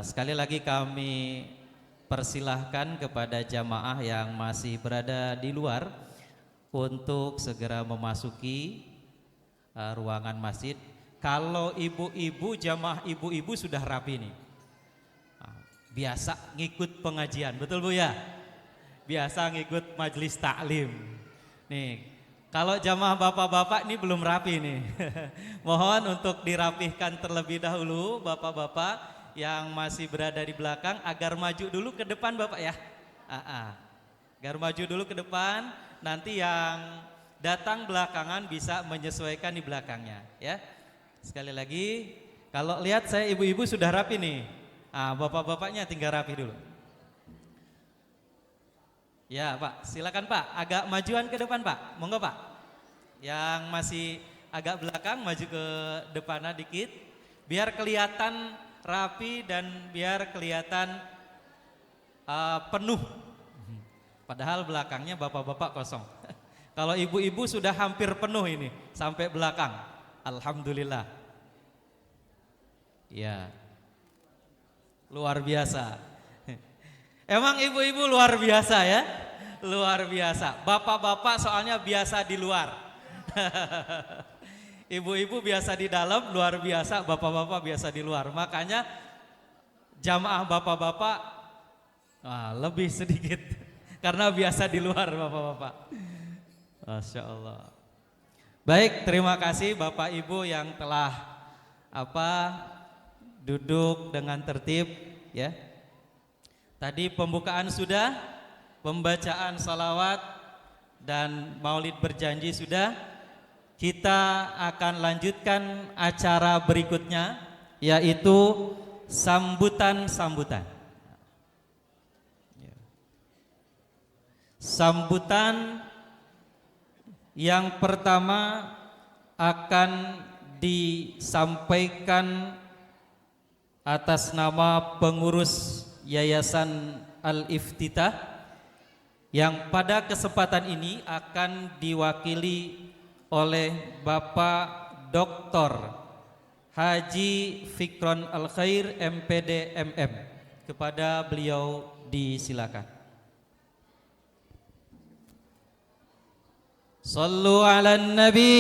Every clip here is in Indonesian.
Sekali lagi kami persilahkan kepada jamaah yang masih berada di luar untuk segera memasuki ruangan masjid. Kalau ibu-ibu, jamaah ibu-ibu sudah rapi nih. Biasa ngikut pengajian, betul Bu ya? Biasa ngikut majelis taklim. Nih, kalau jamaah bapak-bapak ini belum rapi nih. Mohon untuk dirapihkan terlebih dahulu bapak-bapak yang masih berada di belakang agar maju dulu ke depan Bapak ya. Agar maju dulu ke depan, nanti yang datang belakangan bisa menyesuaikan di belakangnya ya. Sekali lagi, kalau lihat saya ibu-ibu sudah rapi nih. Bapak-bapaknya tinggal rapi dulu. Ya Pak, silakan Pak, agak majuan ke depan Pak, monggo Pak. Yang masih agak belakang maju ke depannya dikit, biar kelihatan rapi dan biar kelihatan penuh. Padahal belakangnya bapak-bapak kosong. Kalau ibu-ibu sudah hampir penuh ini sampai belakang. Alhamdulillah. Ya. Luar biasa. Emang ibu-ibu luar biasa ya? Luar biasa. Bapak-bapak soalnya biasa di luar. Ibu-ibu biasa di dalam, luar biasa, bapak-bapak biasa di luar. Makanya jamaah bapak-bapak lebih sedikit karena biasa di luar bapak-bapak. Masya Allah. Baik, terima kasih Bapak Ibu yang telah duduk dengan tertib ya. Tadi pembukaan sudah, pembacaan salawat dan maulid berjanji sudah. Kita akan lanjutkan acara berikutnya, yaitu sambutan-sambutan. Sambutan yang pertama akan disampaikan atas nama pengurus Yayasan Al-Iftitah yang pada kesempatan ini akan diwakili oleh Bapak Dr. Haji Fikron Al-Khair MPD MM. Kepada beliau disilakan. Sallu ala Nabi.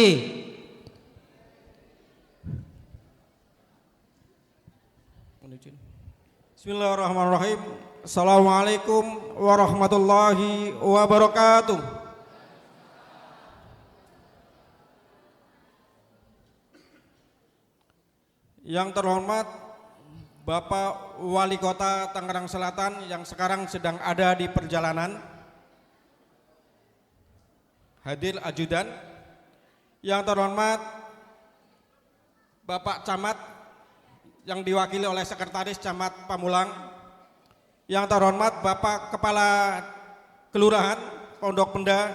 Bismillahirrahmanirrahim. Assalamualaikum warahmatullahi wabarakatuh. Yang terhormat Bapak Wali Kota Tangerang Selatan yang sekarang sedang ada di perjalanan, hadir ajudan. Yang terhormat Bapak Camat yang diwakili oleh Sekretaris Camat Pamulang. Yang terhormat Bapak Kepala Kelurahan Pondok Penda.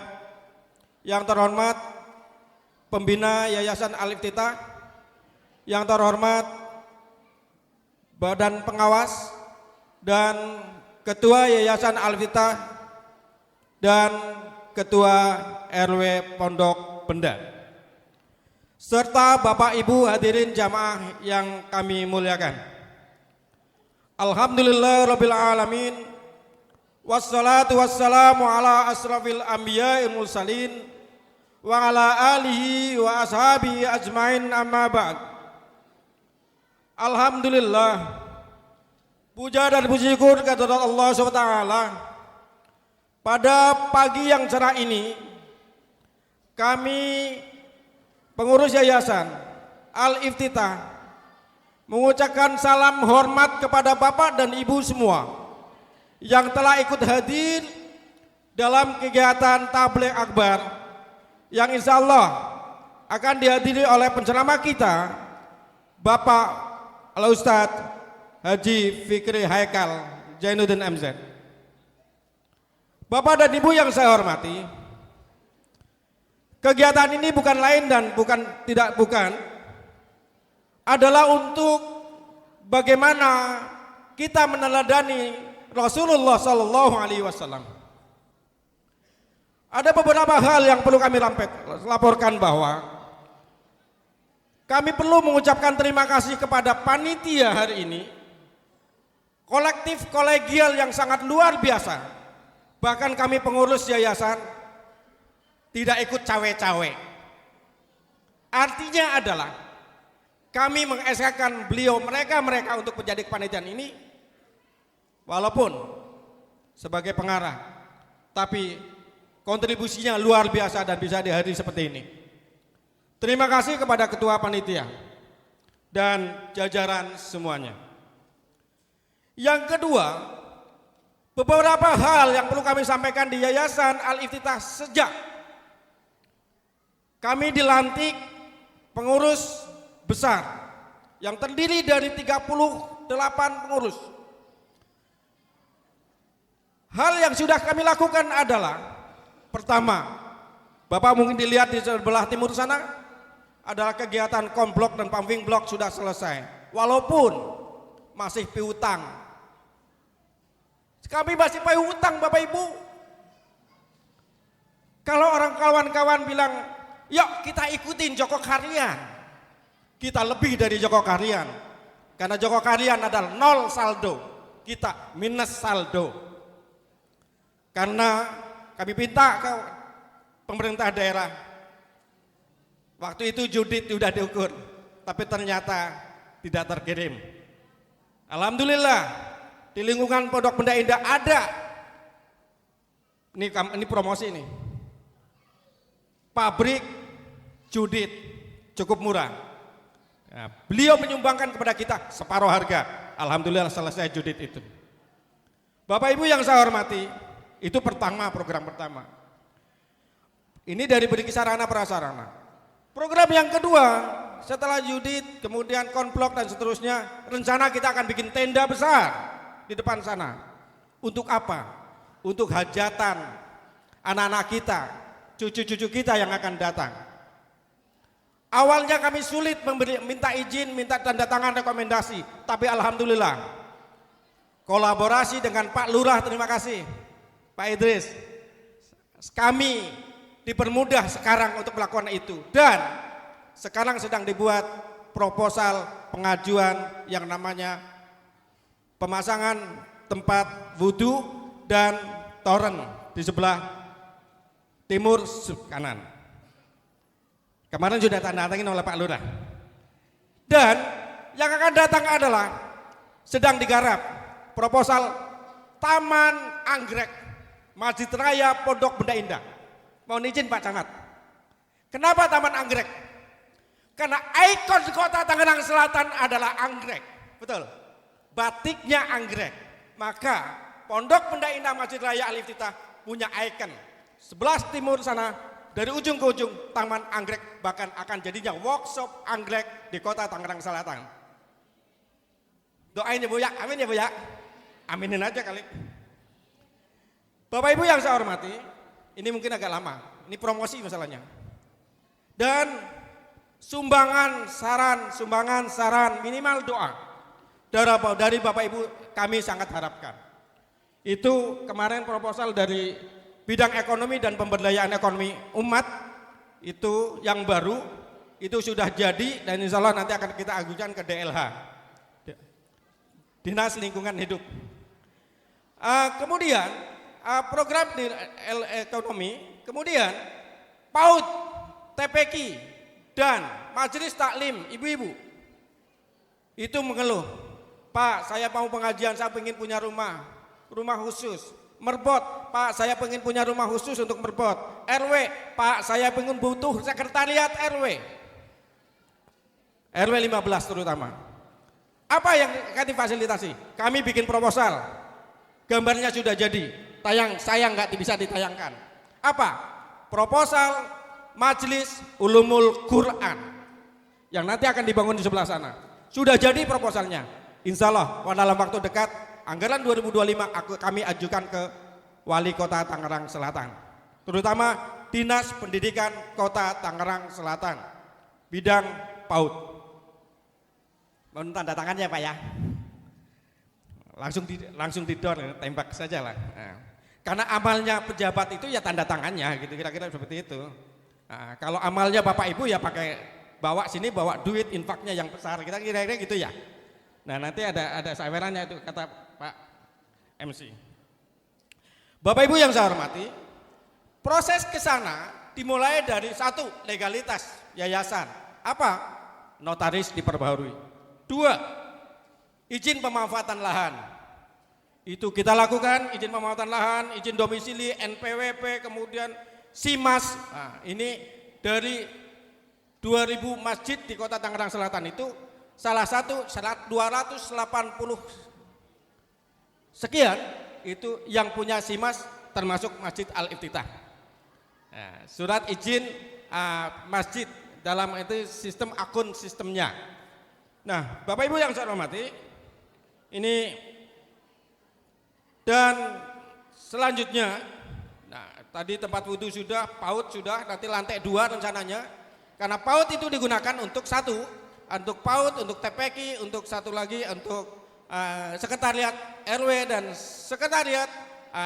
Yang terhormat Pembina Yayasan Al-Iftitah. Yang terhormat Badan Pengawas dan Ketua Yayasan Al-Iftitah dan Ketua RW Pondok Penda, serta Bapak Ibu hadirin jamaah yang kami muliakan. Alhamdulillah Rabbil Alamin. Wassalatu wassalamu ala asrafil anbiya'i mursalin wa ala alihi wa ashabihi ajmain, amma ba'd. Alhamdulillah, puja dan puji syukur kehadirat Allah SWT. Pada pagi yang cerah ini, kami pengurus Yayasan Al-Iftitah mengucapkan salam hormat kepada Bapak dan Ibu semua yang telah ikut hadir dalam kegiatan Tabligh Akbar yang insya Allah akan dihadiri oleh penceramah kita, Bapak Al-Ustadz Haji Fikri Haikal Jainuddin MZ. Bapak dan Ibu yang saya hormati, kegiatan ini bukan lain dan bukan adalah untuk bagaimana kita meneladani Rasulullah Sallallahu Alaihi Wasallam. Ada beberapa hal yang perlu kami laporkan bahwa kami perlu mengucapkan terima kasih kepada panitia hari ini kolektif kolegial yang sangat luar biasa. Bahkan kami pengurus yayasan tidak ikut cawe-cawe. Artinya adalah kami mengesakan beliau mereka untuk menjadi kepanitiaan ini, walaupun sebagai pengarah, tapi kontribusinya luar biasa dan bisa dihadiri seperti ini. Terima kasih kepada ketua panitia dan jajaran semuanya. Yang kedua, beberapa hal yang perlu kami sampaikan di Yayasan Al-Iftitah sejak kami dilantik pengurus besar yang terdiri dari 38 pengurus. Hal yang sudah kami lakukan adalah, pertama, Bapak mungkin dilihat di sebelah timur sana, adalah kegiatan komblok dan pumping blok sudah selesai. Walaupun masih piutang. Kami masih piutang Bapak Ibu. Kalau orang kawan-kawan bilang, yuk kita ikutin Joko Karyan. Kita lebih dari Joko Karyan. Karena Joko Karyan adalah nol saldo. Kita minus saldo. Karena kami minta ke pemerintah daerah, waktu itu judit sudah diukur, tapi ternyata tidak terkirim. Alhamdulillah di lingkungan Pondok Benda Indah ada, ini promosi ini, pabrik judit cukup murah. Nah, beliau menyumbangkan kepada kita separuh harga. Alhamdulillah selesai judit itu. Bapak Ibu yang saya hormati, itu program pertama. Ini dari beri sarana prasarana. Program yang kedua, setelah judit, kemudian konblok dan seterusnya, rencana kita akan bikin tenda besar di depan sana. Untuk apa? Untuk hajatan anak-anak kita, cucu-cucu kita yang akan datang. Awalnya kami sulit minta izin, minta tanda tangan rekomendasi, tapi alhamdulillah kolaborasi dengan Pak Lurah, terima kasih Pak Idris, kami dipermudah sekarang untuk melakukan itu. Dan sekarang sedang dibuat proposal pengajuan yang namanya pemasangan tempat wudhu dan toren di sebelah timur kanan. Kemarin sudah tanda tangan oleh Pak Lurah. Dan yang akan datang adalah sedang digarap proposal Taman Anggrek Masjid Raya Pondok Benda Indah. Mohon izin Pak Camat. Kenapa Taman Anggrek? Karena ikon kota Tangerang Selatan adalah anggrek. Betul. Batiknya anggrek. Maka Pondok Benda Indah Masjid Raya Al-Iftitah punya ikon. Sebelah timur sana, dari ujung ke ujung Taman Anggrek, bahkan akan jadinya workshop anggrek di kota Tangerang Selatan. Doain ya Bu ya, amin ya Bu ya. Aminin aja kali. Bapak Ibu yang saya hormati, ini mungkin agak lama, ini promosi masalahnya. Dan sumbangan saran minimal doa dari Bapak Ibu kami sangat harapkan. Itu kemarin proposal dari bidang ekonomi dan pemberdayaan ekonomi umat itu yang baru, itu sudah jadi dan insya Allah nanti akan kita ajukan ke DLH, Dinas Lingkungan Hidup. Kemudian program di ekonomi, kemudian PAUD, TPQ dan Majelis Taklim ibu-ibu itu mengeluh, Pak saya mau pengajian, saya ingin punya rumah khusus. Merbot, Pak saya ingin punya rumah khusus untuk merbot. RW, Pak saya ingin butuh sekretariat RW 15 terutama. Apa yang akan difasilitasi? Kami bikin proposal, gambarnya sudah jadi, sayang nggak bisa ditayangkan. Apa? Proposal Majelis Ulumul Quran yang nanti akan dibangun di sebelah sana. Sudah jadi proposalnya. Insya Allah dalam waktu dekat anggaran 2025 kami ajukan ke Wali Kota Tangerang Selatan, terutama Dinas Pendidikan Kota Tangerang Selatan, bidang PAUD. Mohon tanda tangannya Pak ya. Langsung didor, tembak saja lah. Nah, karena amalnya pejabat itu ya tanda tangannya, gitu kira-kira seperti itu. Nah, kalau amalnya Bapak Ibu ya pakai bawa duit infaknya yang besar, kita kira-kira gitu ya. Nah nanti ada sawerannya itu kata Pak MC. Bapak Ibu yang saya hormati, proses ke sana dimulai dari satu, legalitas yayasan. Apa? Notaris diperbaharui. Dua, izin pemanfaatan lahan. Itu kita lakukan, izin pemanfaatan lahan, izin domisili, NPWP, kemudian SIMAS. Nah, ini dari 2000 masjid di Kota Tangerang Selatan itu salah satu 280 sekian itu yang punya SIMAS termasuk Masjid Al-Iftitah. Nah, surat izin masjid dalam itu sistem akun sistemnya. Nah, Bapak Ibu yang saya hormati, ini dan selanjutnya, nah tadi tempat wudhu sudah, PAUD sudah, nanti lantai 2 rencananya. Karena PAUD itu digunakan untuk satu, untuk PAUD, untuk TPQ, untuk satu lagi untuk sekretariat RW dan sekretariat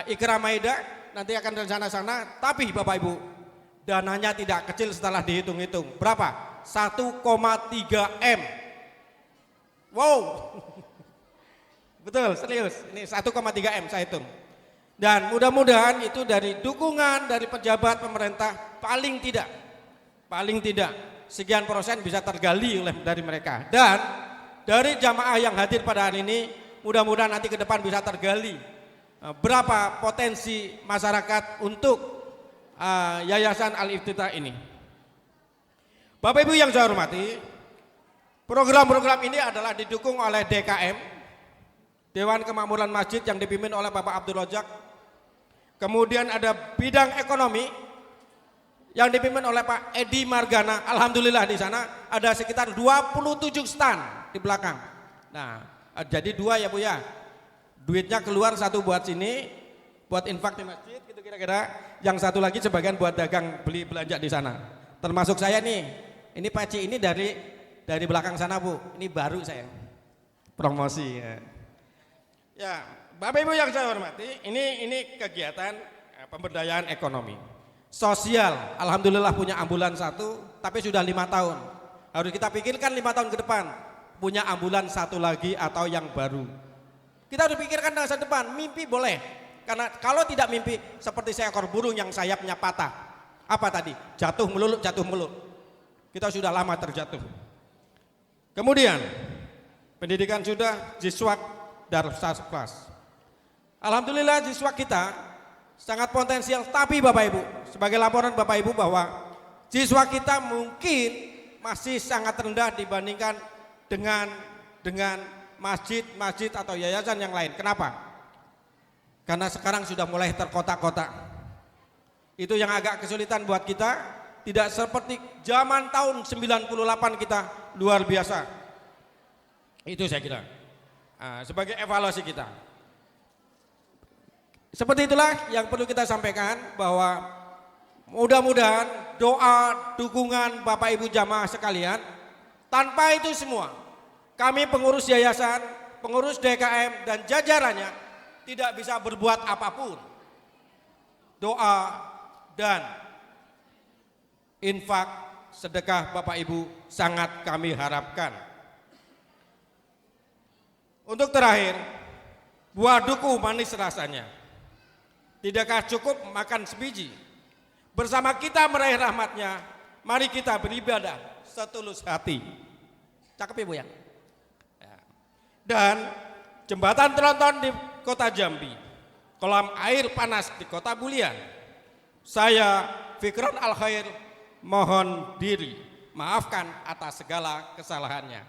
Ikra Maida, nanti akan rencana sana. Tapi Bapak Ibu, dananya tidak kecil setelah dihitung-hitung. Berapa? 1,3 M. Wow. Betul, serius. Ini 1,3 M saya hitung. Dan mudah-mudahan itu dari dukungan dari pejabat pemerintah paling tidak sekian persen bisa tergali oleh dari mereka. Dan dari jamaah yang hadir pada hari ini, mudah-mudahan nanti ke depan bisa tergali berapa potensi masyarakat untuk Yayasan Al-Iftitah ini. Bapak Ibu yang saya hormati, program-program ini adalah didukung oleh DKM, Dewan Kemakmuran Masjid yang dipimpin oleh Bapak Abdul Rojak. Kemudian ada bidang ekonomi yang dipimpin oleh Pak Edi Margana. Alhamdulillah di sana ada sekitar 27 stand di belakang. Nah, jadi 2 ya Bu ya. Duitnya keluar satu buat sini, buat infak di masjid gitu kira-kira. Yang satu lagi sebagian buat dagang beli belanja di sana. Termasuk saya nih. Ini Paci ini dari belakang sana Bu. Ini baru saya. Promosi ya. Ya, Bapak Ibu yang saya hormati, ini kegiatan pemberdayaan ekonomi. Sosial, alhamdulillah punya ambulan 1, tapi sudah 5 tahun. Harus kita pikirkan 5 tahun ke depan, punya ambulan 1 lagi atau yang baru. Kita harus pikirkan masa depan, mimpi boleh. Karena kalau tidak mimpi, seperti seekor burung yang sayapnya patah. Apa tadi? Jatuh melulu. Kita sudah lama terjatuh. Kemudian, pendidikan sudah, Jiswak, Darussalam. Alhamdulillah Jiswak kita sangat potensial, tapi Bapak Ibu, sebagai laporan Bapak Ibu bahwa siswa kita mungkin masih sangat rendah dibandingkan dengan masjid atau yayasan yang lain. Kenapa? Karena sekarang sudah mulai terkotak-kotak. Itu yang agak kesulitan buat kita, tidak seperti zaman tahun 98 kita luar biasa. Itu saya kira sebagai evaluasi kita. Seperti itulah yang perlu kita sampaikan, bahwa mudah-mudahan doa, dukungan Bapak Ibu jamaah sekalian, tanpa itu semua kami pengurus yayasan, pengurus DKM dan jajarannya tidak bisa berbuat apapun. Doa dan infak sedekah Bapak Ibu sangat kami harapkan. Untuk terakhir, buah duku manis rasanya. Tidakkah cukup makan sebiji? Bersama kita meraih rahmatnya, mari kita beribadah setulus hati. Cakep Ibu ya? Dan jembatan tronton di Kota Jambi, kolam air panas di Kota Bulian. Saya Fikron Al-Khair mohon diri, maafkan atas segala kesalahannya.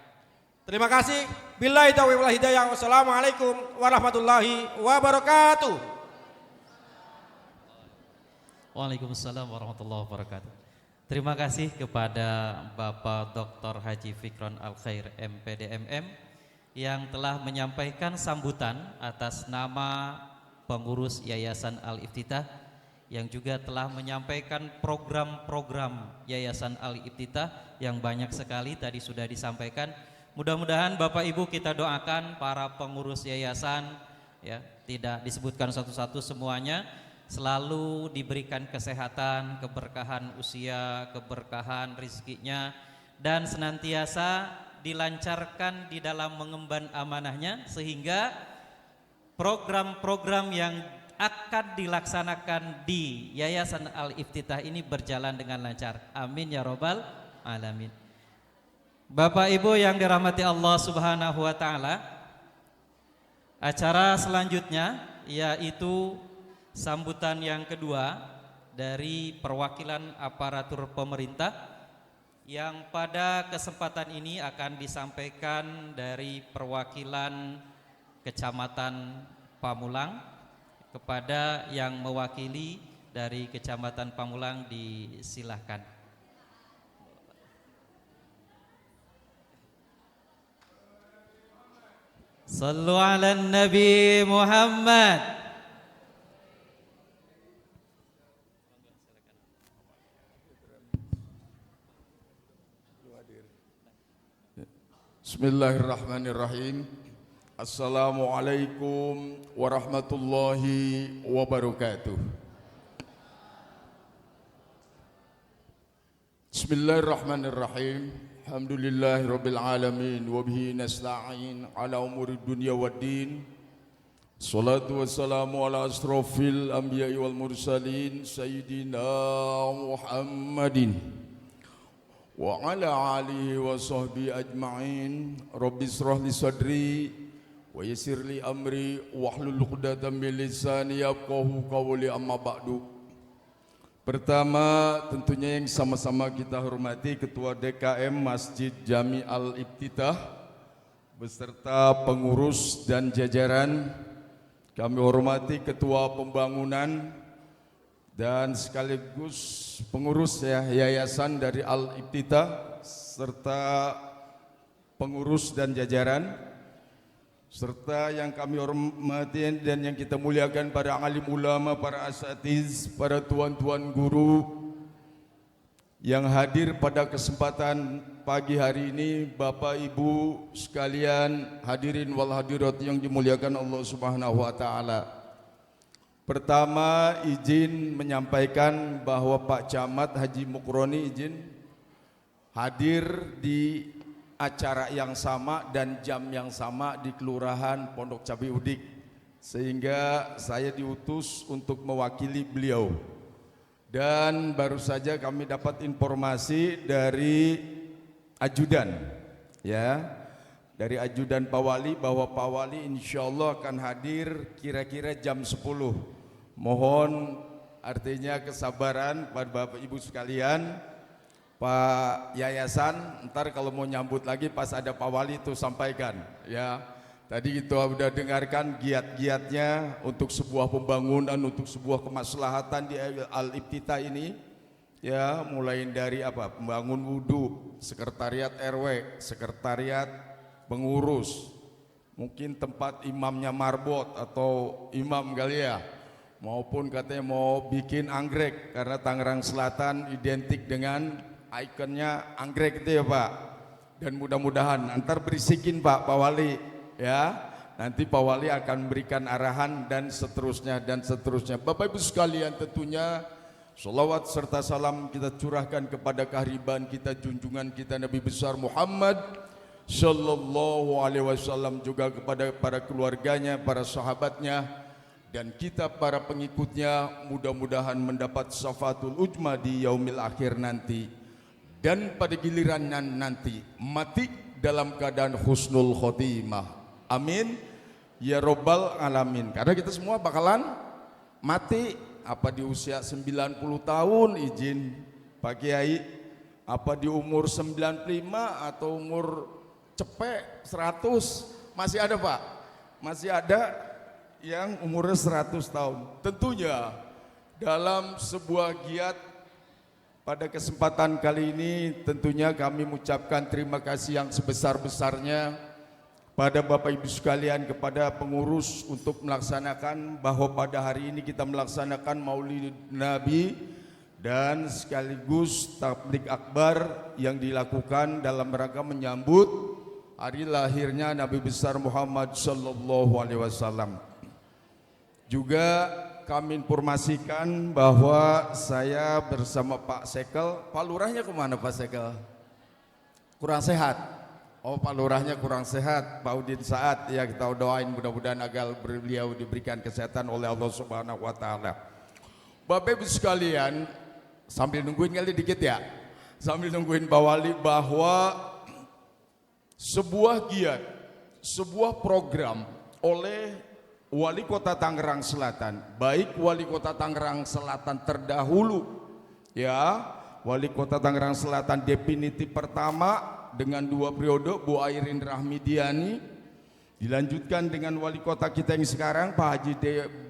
Terima kasih. Billahi taufiq wal hidayah. Wassalamualaikum warahmatullahi wabarakatuh. Waalaikumsalam warahmatullahi wabarakatuh. Terima kasih kepada Bapak Dr. Haji Fikron Al-Khair MPDMM yang telah menyampaikan sambutan atas nama pengurus Yayasan Al-Iftitah, yang juga telah menyampaikan program-program Yayasan Al-Iftitah yang banyak sekali tadi sudah disampaikan. Mudah-mudahan Bapak Ibu kita doakan para pengurus yayasan, ya, tidak disebutkan satu-satu semuanya, selalu diberikan kesehatan, keberkahan usia, keberkahan rizkinya, dan senantiasa dilancarkan di dalam mengemban amanahnya, sehingga program-program yang akan dilaksanakan di Yayasan Al-Iftitah ini berjalan dengan lancar. Amin ya robbal alamin. Bapak Ibu yang dirahmati Allah Subhanahu wa taala, acara selanjutnya yaitu sambutan yang kedua dari perwakilan aparatur pemerintah yang pada kesempatan ini akan disampaikan dari perwakilan Kecamatan Pamulang. Kepada yang mewakili dari Kecamatan Pamulang disilahkan. Sallu ala Nabi Muhammad. Bismillahirrahmanirrahim. Assalamualaikum warahmatullahi wabarakatuh. Bismillahirrahmanirrahim. Alhamdulillahirabbil alamin wa bihi nasta'in ala umuri dunya waddin. Salatu wassalamu ala asrofil anbiya'i wal mursalin sayyidina Muhammadin wa ala alihi wa sahbihi ajma'in. Rabbi israh li sadri wa yassir li amri wahlul 'uqdatam min lisani yafqahu qawli, amma ba'du. Pertama tentunya yang sama-sama kita hormati Ketua DKM Masjid Jami Al-Iftitah beserta pengurus dan jajaran. Kami hormati Ketua Pembangunan dan sekaligus pengurus yayasan dari Al-Iftitah serta pengurus dan jajaran, serta yang kami hormati dan yang kita muliakan para alim ulama, para asatiz, para tuan-tuan guru yang hadir pada kesempatan pagi hari ini, Bapak Ibu sekalian, hadirin wal hadirat yang dimuliakan Allah Subhanahu wa taala. Pertama, izin menyampaikan bahwa Pak Camat Haji Mukroni izin hadir di acara yang sama dan jam yang sama di Kelurahan Pondok Cabe Udik, sehingga saya diutus untuk mewakili beliau. Dan baru saja kami dapat informasi dari ajudan, ya, dari ajudan Pak Wali bahwa Pak Wali insya Allah akan hadir kira-kira jam 10. Mohon artinya kesabaran pada Bapak Ibu sekalian. Pak Yayasan, ntar kalau mau nyambut lagi pas ada Pak Wali itu sampaikan, ya. Tadi kita sudah dengarkan giat-giatnya untuk sebuah pembangunan, untuk sebuah kemaslahatan di Al-Iftitah ini, ya, mulai dari apa, pembangun wudu, sekretariat RW, sekretariat pengurus, mungkin tempat imamnya marbot atau imam kali ya, maupun katanya mau bikin anggrek karena Tangerang Selatan identik dengan ikonnya anggrek itu ya Pak. Dan mudah-mudahan antar berisikin Pak Wali, ya. Nanti Pak Wali akan memberikan arahan dan seterusnya dan seterusnya. Bapak Ibu sekalian, tentunya sholawat serta salam kita curahkan kepada kehariban kita, junjungan kita Nabi besar Muhammad Sallallahu Alaihi Wasallam, juga kepada para keluarganya, para sahabatnya, dan kita para pengikutnya. Mudah-mudahan mendapat syafatul ujma di yaumil akhir nanti, dan pada gilirannya nanti mati dalam keadaan husnul khotimah. Amin ya robbal alamin. Karena kita semua bakalan mati, apa di usia 90 tahun izin Pak Kiai, apa di umur 95 atau umur cepek 100. Masih ada Pak, masih ada yang umurnya 100 tahun. Tentunya dalam sebuah giat pada kesempatan kali ini, tentunya kami mengucapkan terima kasih yang sebesar-besarnya pada Bapak Ibu sekalian, kepada pengurus untuk melaksanakan bahwa pada hari ini kita melaksanakan Maulid Nabi dan sekaligus tablik akbar yang dilakukan dalam rangka menyambut hari lahirnya Nabi besar Muhammad Sallallahu Alaihi Wasallam. Juga kami informasikan bahwa saya bersama Pak Sekel. Pak Lurahnya kemana Pak Sekel? Kurang sehat. Oh, Pak Lurahnya kurang sehat, Pak Udin Saat. Ya, kita doain mudah-mudahan agar beliau diberikan kesehatan oleh Allah Subhanahu wa taala. Bapak Ibu sekalian, sambil nungguin kali dikit ya. Sambil nungguin Pak Wali, bahwa sebuah giat, sebuah program oleh Wali Kota Tangerang Selatan, baik Wali Kota Tangerang Selatan terdahulu, ya, Wali Kota Tangerang Selatan definitif pertama dengan 2 periode, Bu Airin Rahmidiani, dilanjutkan dengan Wali Kota kita yang sekarang, Pak Haji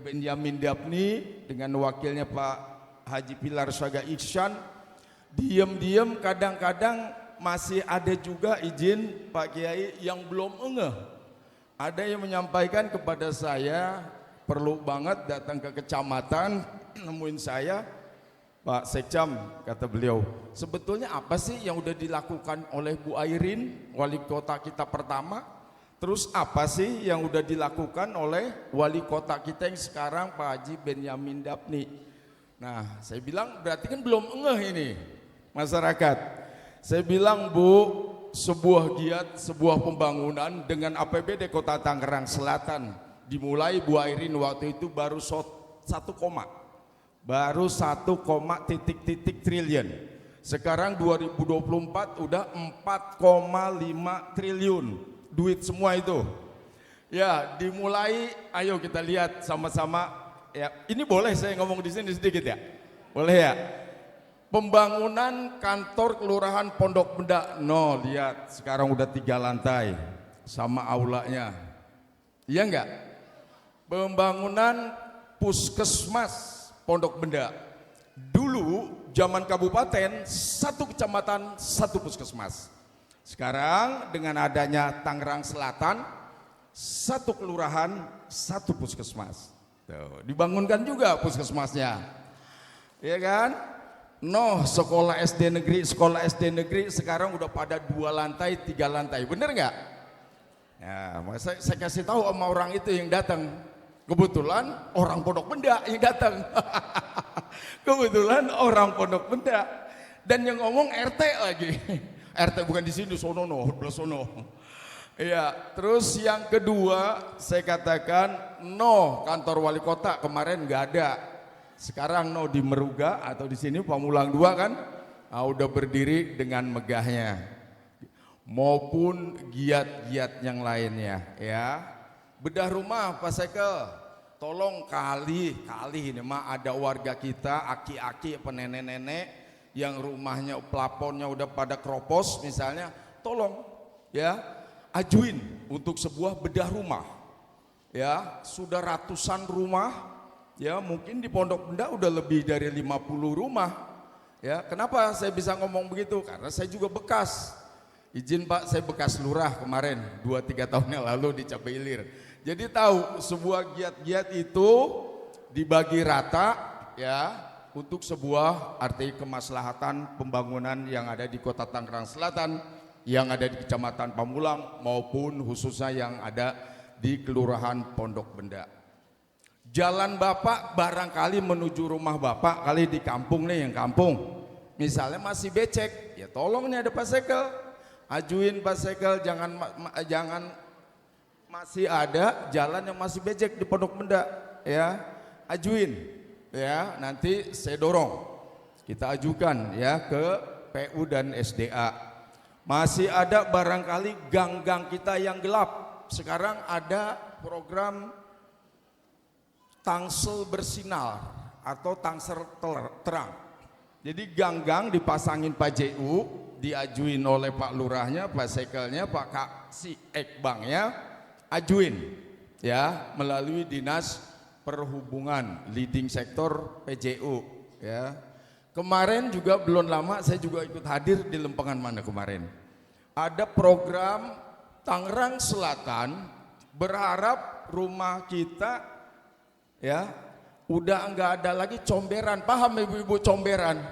Benyamin Dapni, dengan wakilnya Pak Haji Pilar Saga Iksan. Diam-diam kadang-kadang masih ada juga, izin Pak Kiai, yang belum ngeh. Ada yang menyampaikan kepada saya, perlu banget datang ke kecamatan, nemuin saya, Pak Sekcam, kata beliau, sebetulnya apa sih yang udah dilakukan oleh Bu Airin, wali kota kita pertama? Terus apa sih yang udah dilakukan oleh wali kota kita yang sekarang, Pak Haji Benyamin Dapni? Nah, saya bilang berarti kan belum ngeh ini masyarakat. Saya bilang, Bu, sebuah giat, sebuah pembangunan dengan APBD Kota Tangerang Selatan dimulai Bu Airin waktu itu baru 1 triliun. Sekarang 2024 udah 4,5 triliun duit semua itu. Ya, dimulai, ayo kita lihat sama-sama. Ya, ini boleh saya ngomong di sini sedikit ya? Boleh ya? Pembangunan kantor kelurahan Pondok Benda. No, lihat sekarang udah 3 lantai sama aulanya. Iya enggak? Pembangunan puskesmas Pondok Benda. Dulu zaman kabupaten 1 kecamatan 1 puskesmas. Sekarang dengan adanya Tangerang Selatan 1 kelurahan 1 puskesmas. Tuh, dibangunkan juga puskesmasnya. Iya kan? No, sekolah SD negeri sekarang udah pada 2 lantai, 3 lantai. Bener nggak? Ya, saya kasih tahu sama orang itu yang datang. Kebetulan orang Pondok Benda yang datang. Kebetulan orang Pondok Benda. Dan yang ngomong RT lagi. RT bukan di sini, sono belah sono. Iya, terus yang kedua saya katakan no, kantor wali kota kemarin nggak ada. Sekarang no di Meruga atau di sini Pamulang 2 kan, udah berdiri dengan megahnya. Maupun giat-giat yang lainnya, ya. Bedah rumah Pak Sekel, tolong kali ini mah ada warga kita, aki-aki apa nenek-nenek yang rumahnya plafonnya udah pada kropos misalnya, tolong ya ajuin untuk sebuah bedah rumah. Ya, sudah ratusan rumah, ya mungkin di Pondok Benda udah lebih dari 50 rumah. Ya, kenapa saya bisa ngomong begitu? Karena saya juga bekas. Izin Pak, saya bekas lurah kemarin 2-3 tahun yang lalu di Cabai Ilir. Jadi tahu sebuah giat-giat itu dibagi rata ya untuk sebuah arti kemaslahatan pembangunan yang ada di Kota Tangerang Selatan, yang ada di Kecamatan Pamulang maupun khususnya yang ada di Kelurahan Pondok Benda. Jalan Bapak barangkali menuju rumah Bapak kali di kampung nih, yang kampung misalnya masih becek, ya tolong nih ada Pak Sekel, ajuin Pak Sekel, jangan masih ada jalan yang masih becek di Pondok Benda, ya ajuin, ya nanti saya dorong, kita ajukan ya ke PU dan SDA. Masih ada barangkali gang-gang kita yang gelap. Sekarang ada program tangsel bersinar atau tangsel terang. Jadi gang-gang dipasangin PJU, diajuin oleh Pak Lurahnya, Pak Sekelnya, Pak Kak si Ekbangnya, ajuin ya melalui Dinas Perhubungan leading sektor PJU ya. Kemarin juga belum lama saya juga ikut hadir di Lempengan mana kemarin. Ada program Tangerang Selatan berharap rumah kita ya udah enggak ada lagi comberan. Paham ibu-ibu comberan?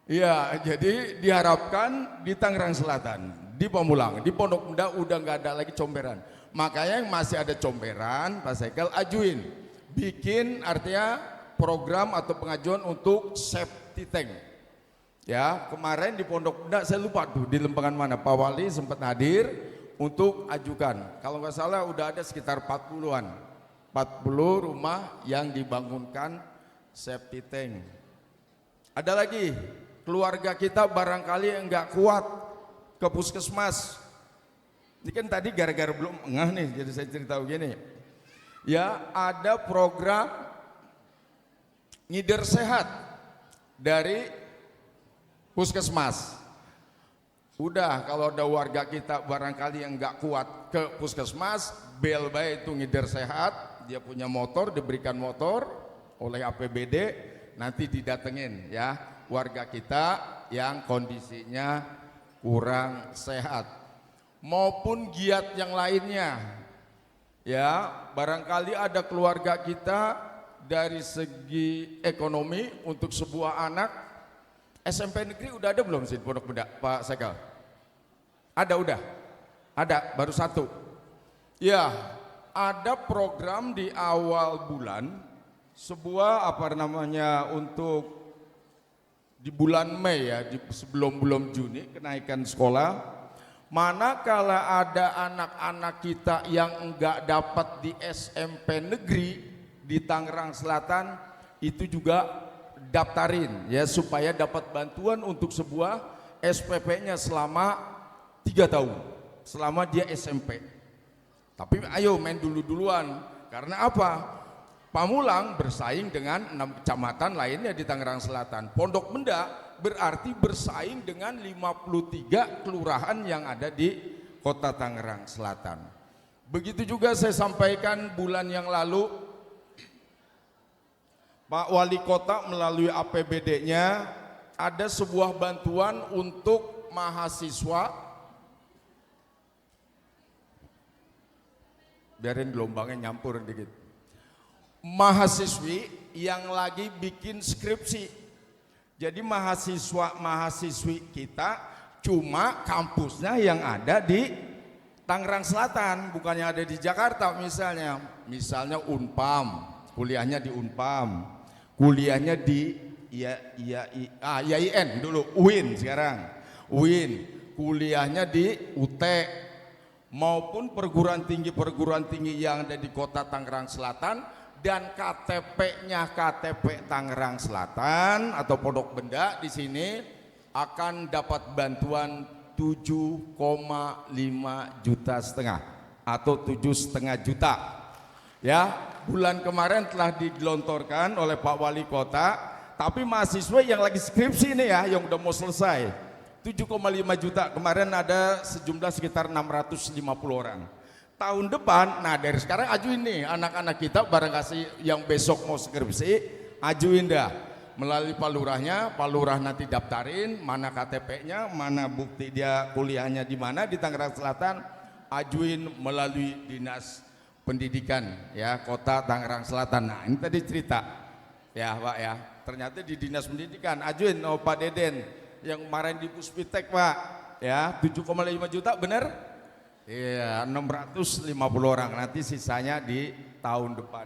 Ya, jadi diharapkan di Tangerang Selatan, di Pamulang, di Pondok Benda udah nggak ada lagi comberan. Makanya yang masih ada comberan, Pak Sekel ajuin, bikin artinya program atau pengajuan untuk safety tank. Ya, kemarin di Pondok Benda saya lupa tuh di Lembangan mana, Pak Wali sempat hadir untuk ajukan. Kalau nggak salah udah ada sekitar 40-an. 40 rumah yang dibangunkan septic tank. Ada lagi keluarga kita barangkali nggak kuat ke puskesmas. Ini kan tadi gara-gara belum ngeh nih, jadi saya cerita begini. Ya, ada program ngider sehat dari puskesmas. Udah, kalau ada warga kita barangkali yang nggak kuat ke puskesmas, bel baik itu ngider sehat, dia punya motor, diberikan motor oleh APBD, nanti didatengin ya warga kita yang kondisinya kurang sehat, maupun giat yang lainnya. Ya, barangkali ada keluarga kita dari segi ekonomi untuk sebuah anak SMP negeri udah ada belum sih Pondok Benda, Pak Sekal? Ada, udah. Ada, baru satu. Ya, ada program di awal bulan, sebuah apa namanya untuk di bulan Mei ya, sebelum bulan Juni kenaikan sekolah. Manakala ada anak-anak kita yang enggak dapat di SMP negeri di Tangerang Selatan, itu juga daftarin ya supaya dapat bantuan untuk sebuah SPP-nya selama 3 tahun selama dia SMP. Tapi ayo main duluan karena apa? Pamulang bersaing dengan 6 kecamatan lainnya di Tangerang Selatan. Pondok Benda berarti bersaing dengan 53 kelurahan yang ada di Kota Tangerang Selatan. Begitu juga saya sampaikan bulan yang lalu, Pak Wali Kota melalui APBD-nya ada sebuah bantuan untuk mahasiswa, biarin gelombangnya nyampur dikit, mahasiswi yang lagi bikin skripsi. Jadi mahasiswa-mahasiswi kita cuma kampusnya yang ada di Tangerang Selatan, bukannya ada di Jakarta misalnya. Misalnya Unpam, kuliahnya di Unpam, kuliahnya di IAIN dulu, UIN sekarang, UIN, kuliahnya di UT, maupun perguruan tinggi yang ada di Kota Tangerang Selatan, dan KTP-nya KTP Tangerang Selatan atau Pondok Benda di sini akan dapat bantuan 7,5 juta setengah atau 7,5 juta. Ya, bulan kemarin telah digelontorkan oleh Pak Wali Kota, tapi mahasiswa yang lagi skripsi ini ya, yang udah mau selesai 7,5 juta, kemarin ada sejumlah sekitar 650 orang. Tahun depan, nah dari sekarang ajuin nih anak-anak kita barangkali yang besok mau skripsi, ajuin dah melalui Pak Lurahnya, Pak Lurah nanti daftarin mana KTP-nya, mana bukti dia kuliahnya di mana di Tangerang Selatan, ajuin melalui Dinas Pendidikan ya Kota Tangerang Selatan. Nah ini tadi cerita ya Pak ya, ternyata di Dinas Pendidikan ajuin Pak Deden yang kemarin di Puspitek Pak ya 7,5 juta bener? Iya, 650 orang, nanti sisanya di tahun depan.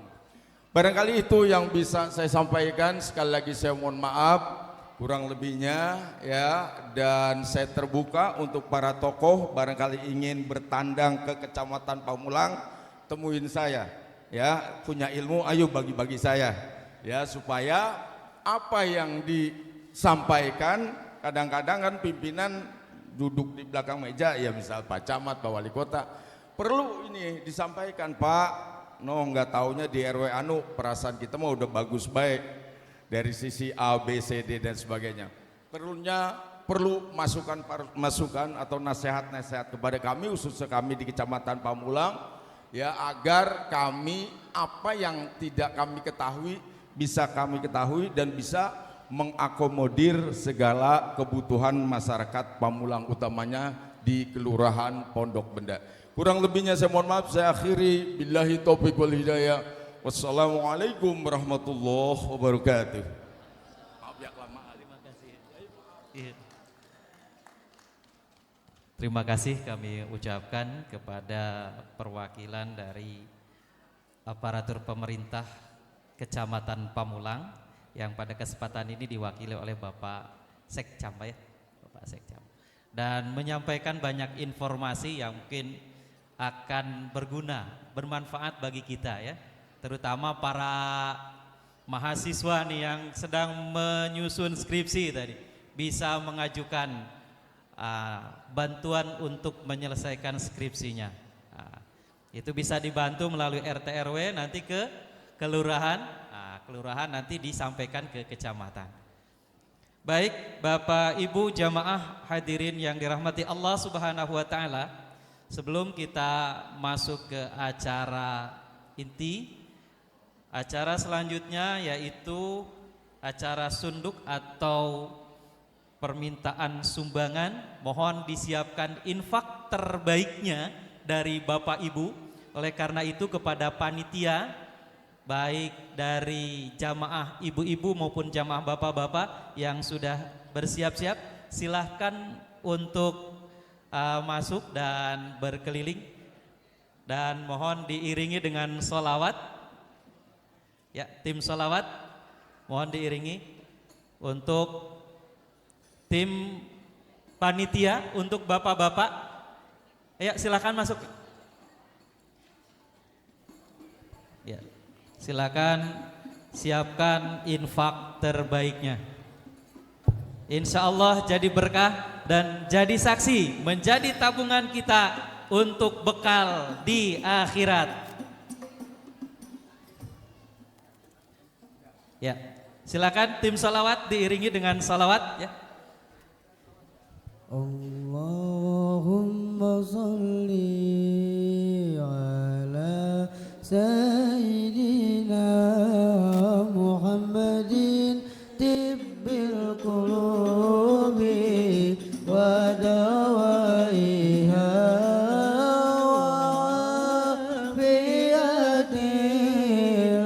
Barangkali itu yang bisa saya sampaikan. Sekali lagi saya mohon maaf kurang lebihnya ya, dan saya terbuka untuk para tokoh barangkali ingin bertandang ke Kecamatan Pamulang, temuin saya ya, punya ilmu ayo bagi-bagi saya ya, supaya apa yang disampaikan kadang-kadang kan pimpinan duduk di belakang meja ya, misal Pak Camat, Pak Wali Kota, perlu ini disampaikan Pak, no nggak taunya di RW anu perasaan kita mau udah bagus baik dari sisi A, B, C, D dan sebagainya. Perlu masukan atau nasihat-nasihat kepada kami, khususnya kami di Kecamatan Pamulang ya, agar kami apa yang tidak kami ketahui bisa kami ketahui dan bisa mengakomodir segala kebutuhan masyarakat Pamulang, utamanya di Kelurahan Pondok Benda. Kurang lebihnya saya mohon maaf, saya akhiri. Billahi taufiq wal hidayah. Wassalamualaikum warahmatullahi wabarakatuh. Maaf ya kelamaan. Terima kasih. Terima kasih kami ucapkan kepada perwakilan dari aparatur pemerintah Kecamatan Pamulang yang pada kesempatan ini diwakili oleh Bapak Sekcam ya, Bapak Sekcam. Dan menyampaikan banyak informasi yang mungkin akan berguna, bermanfaat bagi kita ya. Terutama para mahasiswa nih yang sedang menyusun skripsi tadi bisa mengajukan bantuan untuk menyelesaikan skripsinya. Itu bisa dibantu melalui RT RW nanti ke kelurahan, kelurahan nanti disampaikan ke kecamatan. Baik, Bapak Ibu jamaah hadirin yang dirahmati Allah Subhanahu wa taala, sebelum kita masuk ke acara inti, acara selanjutnya yaitu acara sunduk atau permintaan sumbangan. Mohon disiapkan infak terbaiknya dari Bapak Ibu. Oleh karena itu kepada panitia, baik dari jamaah ibu-ibu maupun jamaah bapak-bapak yang sudah bersiap-siap, silahkan untuk masuk dan berkeliling, dan mohon diiringi dengan sholawat ya. Tim sholawat mohon diiringi. Untuk tim panitia, untuk bapak-bapak, ya silahkan masuk ya. Silakan siapkan infak terbaiknya. Insya Allah jadi berkah dan jadi saksi, menjadi tabungan kita untuk bekal di akhirat. Ya, silakan tim salawat diiringi dengan salawat ya. Allahumma salli ala Sayyidina Muhammadin tibbil qulubi wa dawaiha wa afiyatil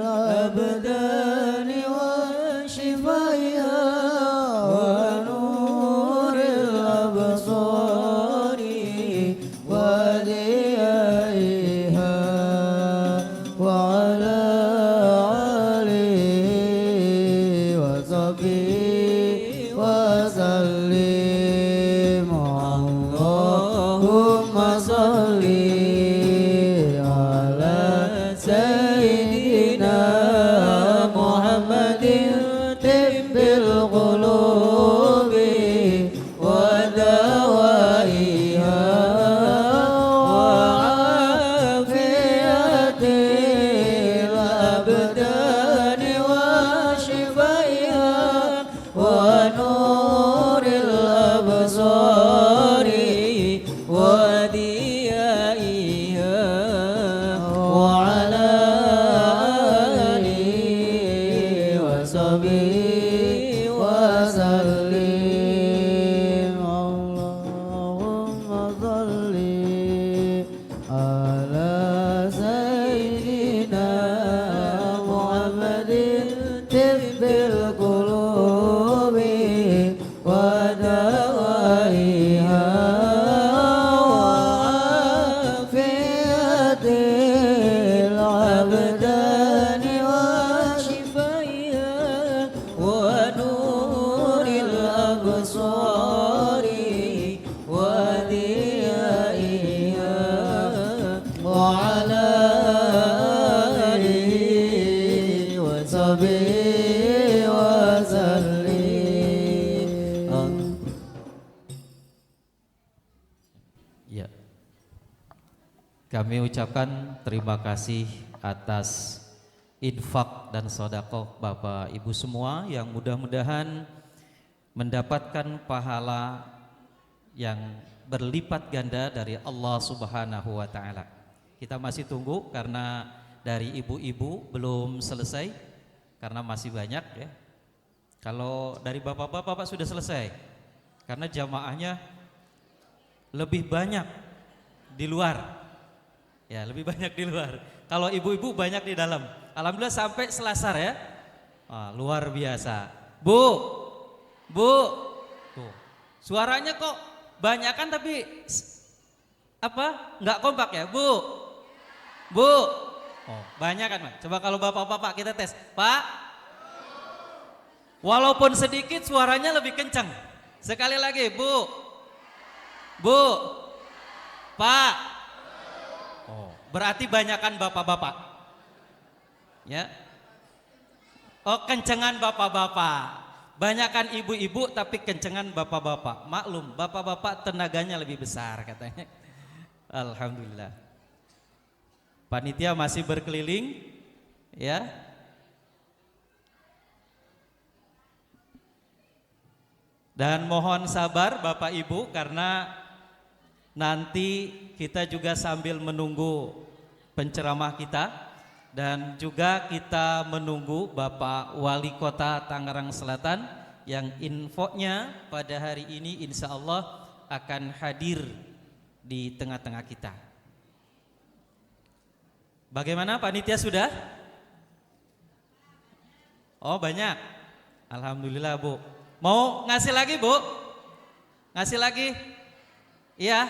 abdani wa shifaiha wa nuril absari wa diyaiha وعلى آله وصحبه وسلم اللهم صل على سيدنا محمد طب القلوب ودوائها ونور الأبصار وديائها وعلى آله وصحبه وسلم اللهم صل على سيدنا محمد طب القلوب ودوائها وعافية الأبدان وشفائها ونور الأبصار وديائها وعلى آله وصحبه وسلم. Ya. Kami ucapkan terima kasih atas infak dan sedekah Bapak Ibu semua yang mudah-mudahan mendapatkan pahala yang berlipat ganda dari Allah Subhanahu wa taala. Kita masih tunggu karena dari ibu-ibu belum selesai karena masih banyak ya. Kalau dari bapak-bapak sudah selesai karena jamaahnya lebih banyak di luar. Ya, lebih banyak di luar. Kalau ibu-ibu banyak di dalam. Alhamdulillah sampai Selasar ya. Luar biasa. Bu. Tuh. Suaranya kok banyakan tapi nggak kompak ya, Bu. Oh, banyak kan, Pak? Coba kalau bapak-bapak kita tes. Pak. Walaupun sedikit suaranya lebih kencang. Sekali lagi, Bu. Bu. Pak. Oh, berarti banyakan bapak-bapak. Ya. Oh, kencengan bapak-bapak. Banyakan ibu-ibu tapi kencengan bapak-bapak. Maklum, bapak-bapak tenaganya lebih besar katanya. Alhamdulillah. Panitia masih berkeliling, ya. Dan mohon sabar Bapak Ibu karena nanti kita juga sambil menunggu penceramah kita dan juga kita menunggu Bapak Wali Kota Tangerang Selatan yang infonya pada hari ini insya Allah akan hadir di tengah-tengah kita. Bagaimana panitia sudah? Oh banyak. Alhamdulillah Bu. Mau ngasih lagi Bu? Ngasih lagi? Iya.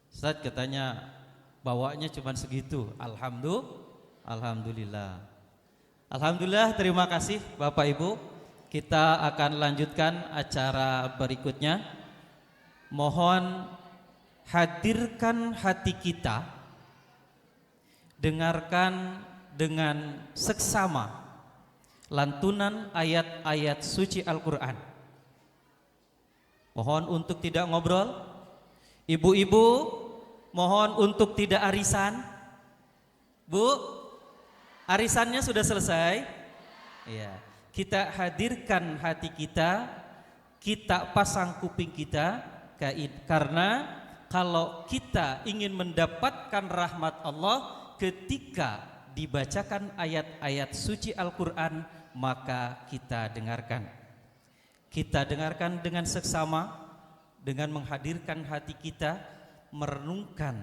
Ustaz katanya bawanya cuma segitu. Alhamdulillah. Alhamdulillah, terima kasih Bapak Ibu. Kita akan lanjutkan acara berikutnya. Mohon hadirkan hati kita, dengarkan dengan seksama lantunan ayat-ayat suci Al-Quran. Mohon untuk tidak ngobrol. Ibu-ibu mohon untuk tidak arisan. Bu, arisannya sudah selesai? Iya. Kita hadirkan hati kita, kita pasang kuping kita, karena kalau kita ingin mendapatkan rahmat Allah ketika dibacakan ayat-ayat suci Al-Quran, maka kita dengarkan. Kita dengarkan dengan seksama, dengan menghadirkan hati kita, merenungkan,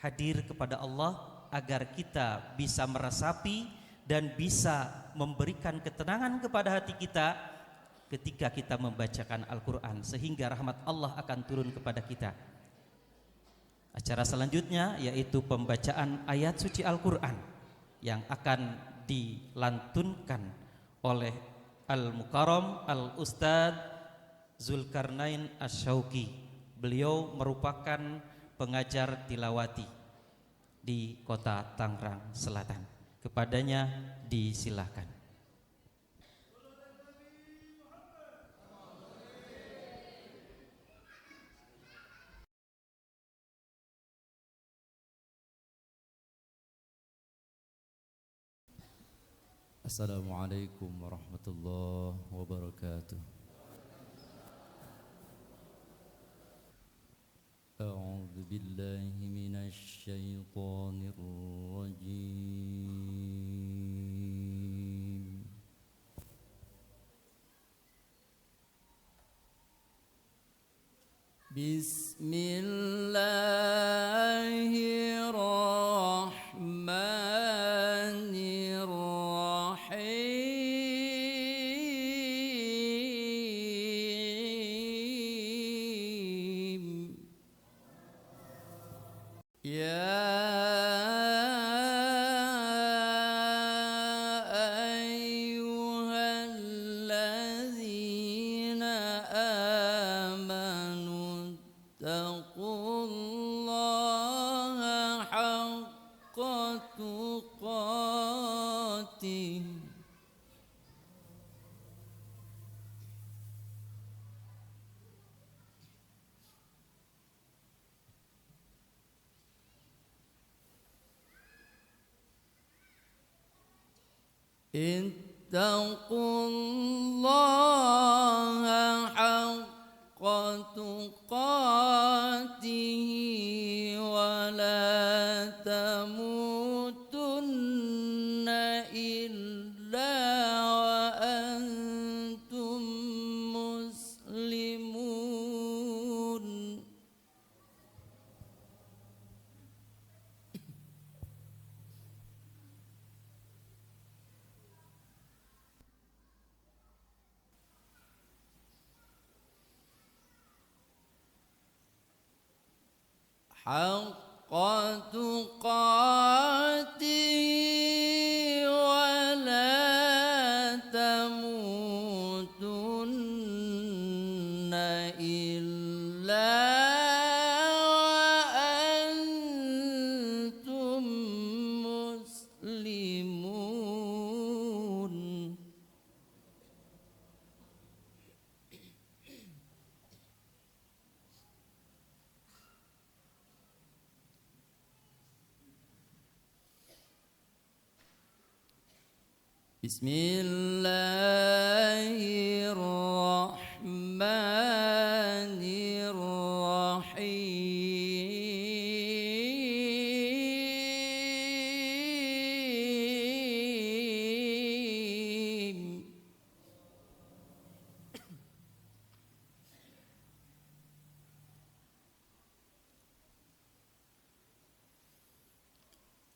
hadir kepada Allah agar kita bisa meresapi dan bisa memberikan ketenangan kepada hati kita ketika kita membacakan Al-Quran, sehingga rahmat Allah akan turun kepada kita. Acara selanjutnya yaitu pembacaan ayat suci Al-Quran yang akan dilantunkan oleh Al-Mukarram Al-Ustadz Zulkarnain Asyauqi. Beliau merupakan pengajar tilawati di kota Tangerang Selatan. Kepadanya disilahkan. Assalamualaikum warahmatullahi wabarakatuh. A'udzu billahi minasy syaithanir rajim. Bismillahirrahmanirrahim. Ya ayyuhalladzina amanu taqullaha haqqa tuqatih. Ittaqullaha haqqa tuqatih wa la tamutunna illa wa antum muslimun. Haqqa tuqatih wa la tamutunna وأنتم مسلمون. بسم الله الرحمن الرحيم.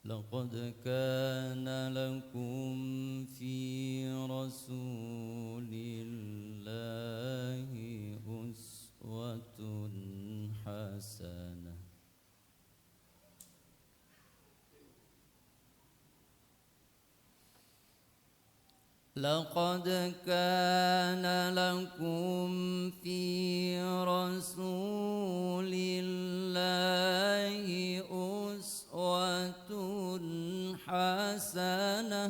لقد كان لكم في رسول الله أسوة حسنة. لقد كان لكم في رسول الله أسوة حسنة.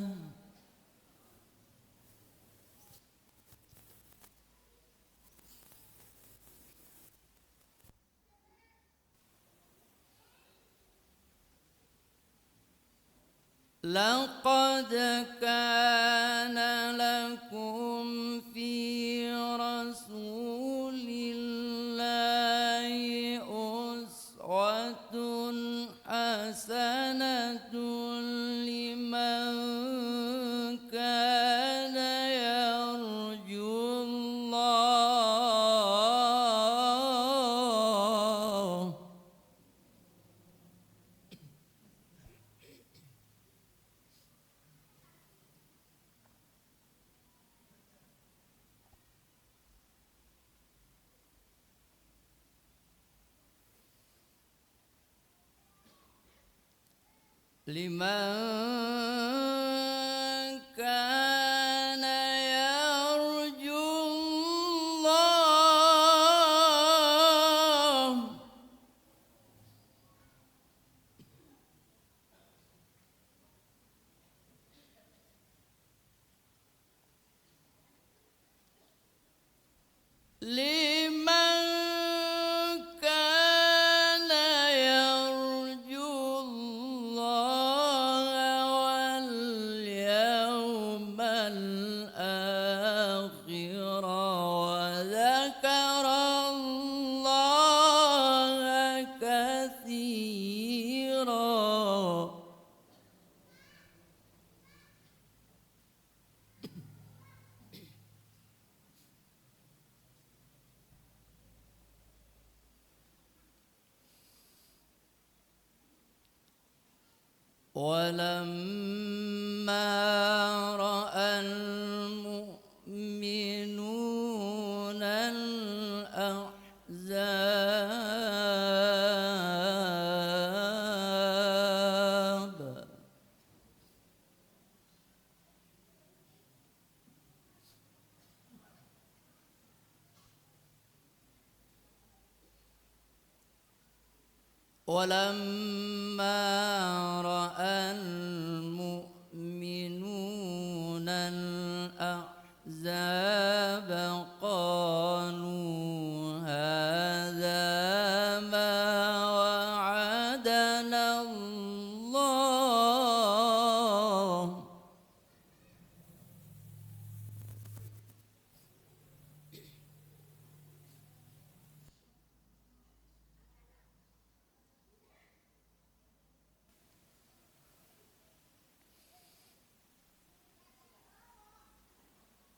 لقد كان لكم في رسول الله أسوة حسنة لمن كان يرجو الله لمن كان يرجو الله لمن كان يرجو الله واليوم الآخر وذكر الله كثيرا. ولما رأى المؤمنون الأحزاب ولما رأى المؤمنون الأحزاب قالوا هذا ما وعدنا الله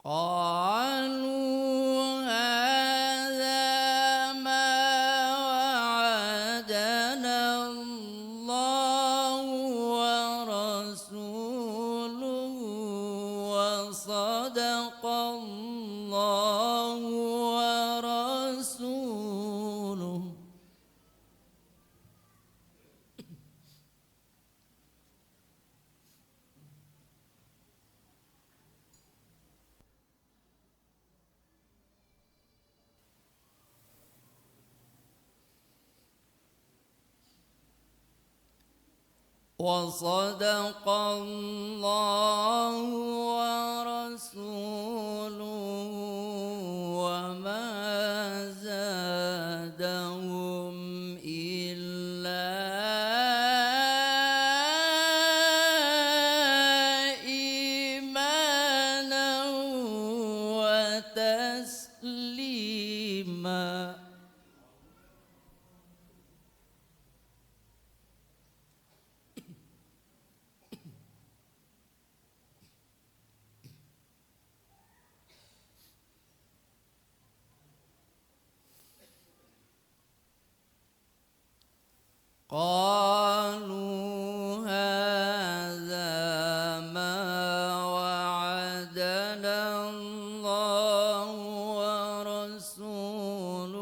قالوا هذا ما وعدنا الله ورسوله وصدق الله ورسوله. وصدق الله ورسوله وما زادهم إلا إيمانا وتسليما. قالوا هذا ما وعدنا الله ورسوله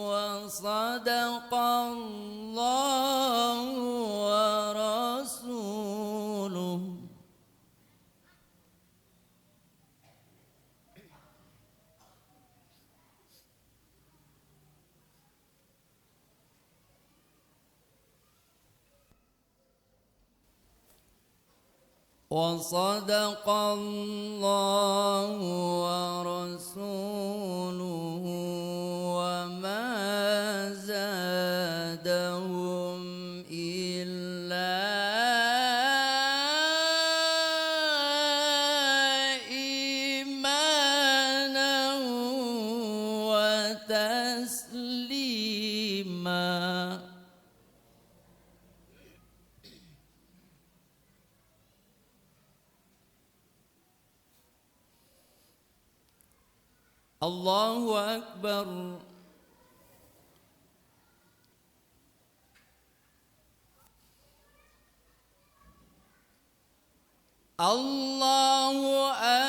وصدق الله ورسوله. وصدق الله ورسوله وما زادهم إلا إيمانا وتسليما. الله أكبر. الله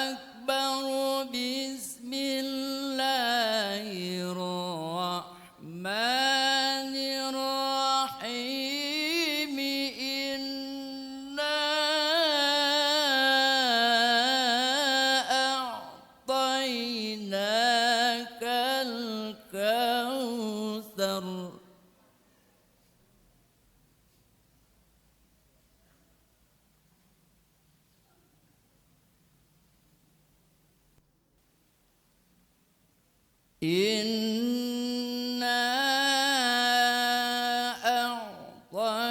أكبر. بسم الله الرحمن الرحيم. إنا أعطيناك الكوثر. إنا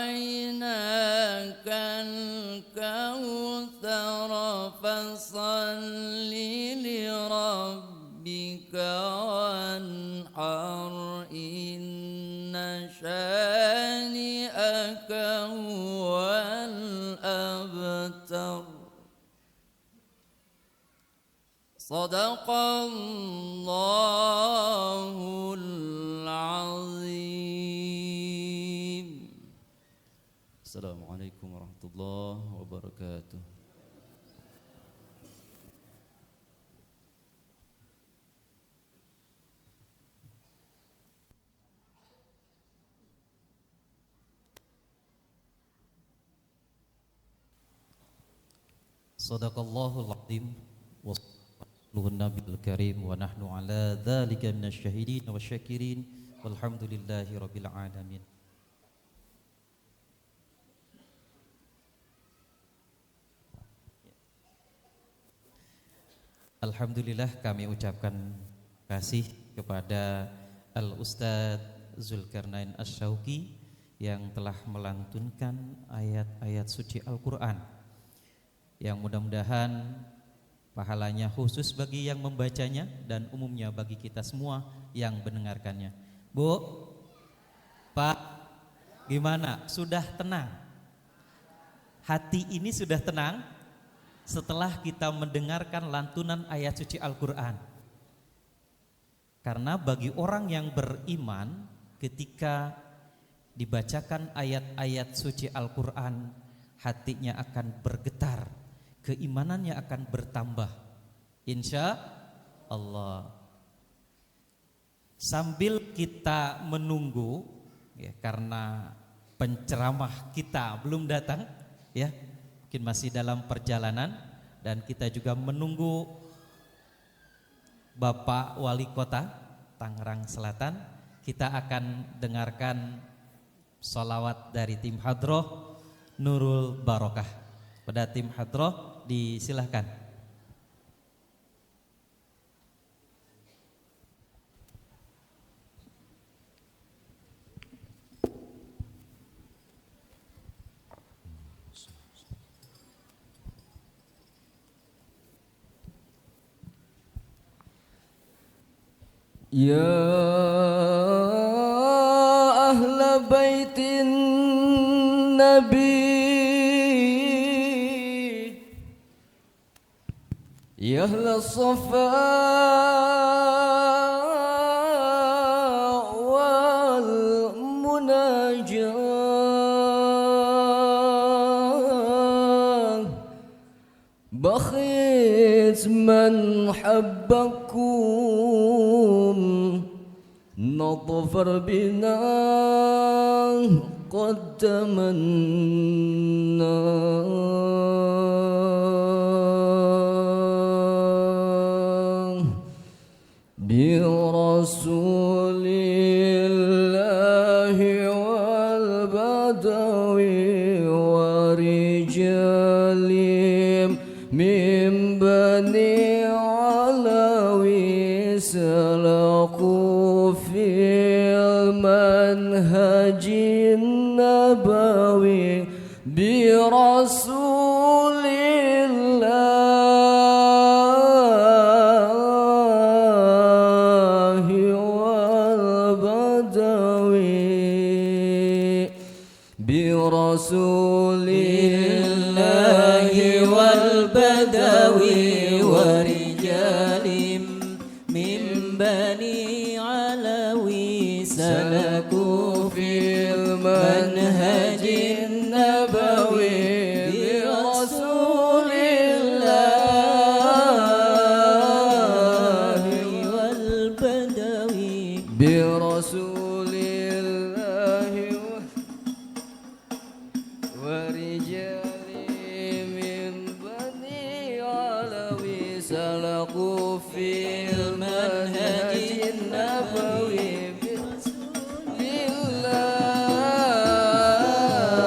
أعطيناك الكوثر فصل لربك وانحر إن شانئك هو الأبتر. صدق الله العظيم. السلام عليكم ورحمة الله وبركاته. Sadaqallahul azim wa sallallahu nabiyil karim wa nahnu ala dzalika minasyahidin wasyakirin walhamdulillahi rabbil alamin. Alhamdulillah kami ucapkan kasih kepada Al-Ustadz Zulkarnain Asyauqi yang telah melantunkan ayat-ayat suci Al-Quran yang mudah-mudahan pahalanya khusus bagi yang membacanya dan umumnya bagi kita semua yang mendengarkannya. Bu, Pak, gimana? Sudah tenang? Hati ini sudah tenang setelah kita mendengarkan lantunan ayat suci Al-Quran. Karena bagi orang yang beriman, ketika dibacakan ayat-ayat suci Al-Quran, hatinya akan bergetar, keimanannya akan bertambah, insya Allah. Sambil kita menunggu, ya, karena penceramah kita belum datang, ya, mungkin masih dalam perjalanan, dan kita juga menunggu Bapak Wali Kota Tangerang Selatan. Kita akan dengarkan sholawat dari tim hadroh Nurul Barokah. Pada tim hadroh disilahkan. يا أهل بيت النبي يا أهل الصفاء والمناجاة بخيت من حبكم نظفر بنا قد تمنى برسول الله والبدوي ورجال من بني علوي سلكوا في المنهج النبوي برسول الله والبدوي برسول الله والبدوي ورجال من بني علوي سلكوا في المنهج النبوي برسول الله والبدوي برسول الله ورجال من بني علوي سلكوا في المنهج النبوي برسول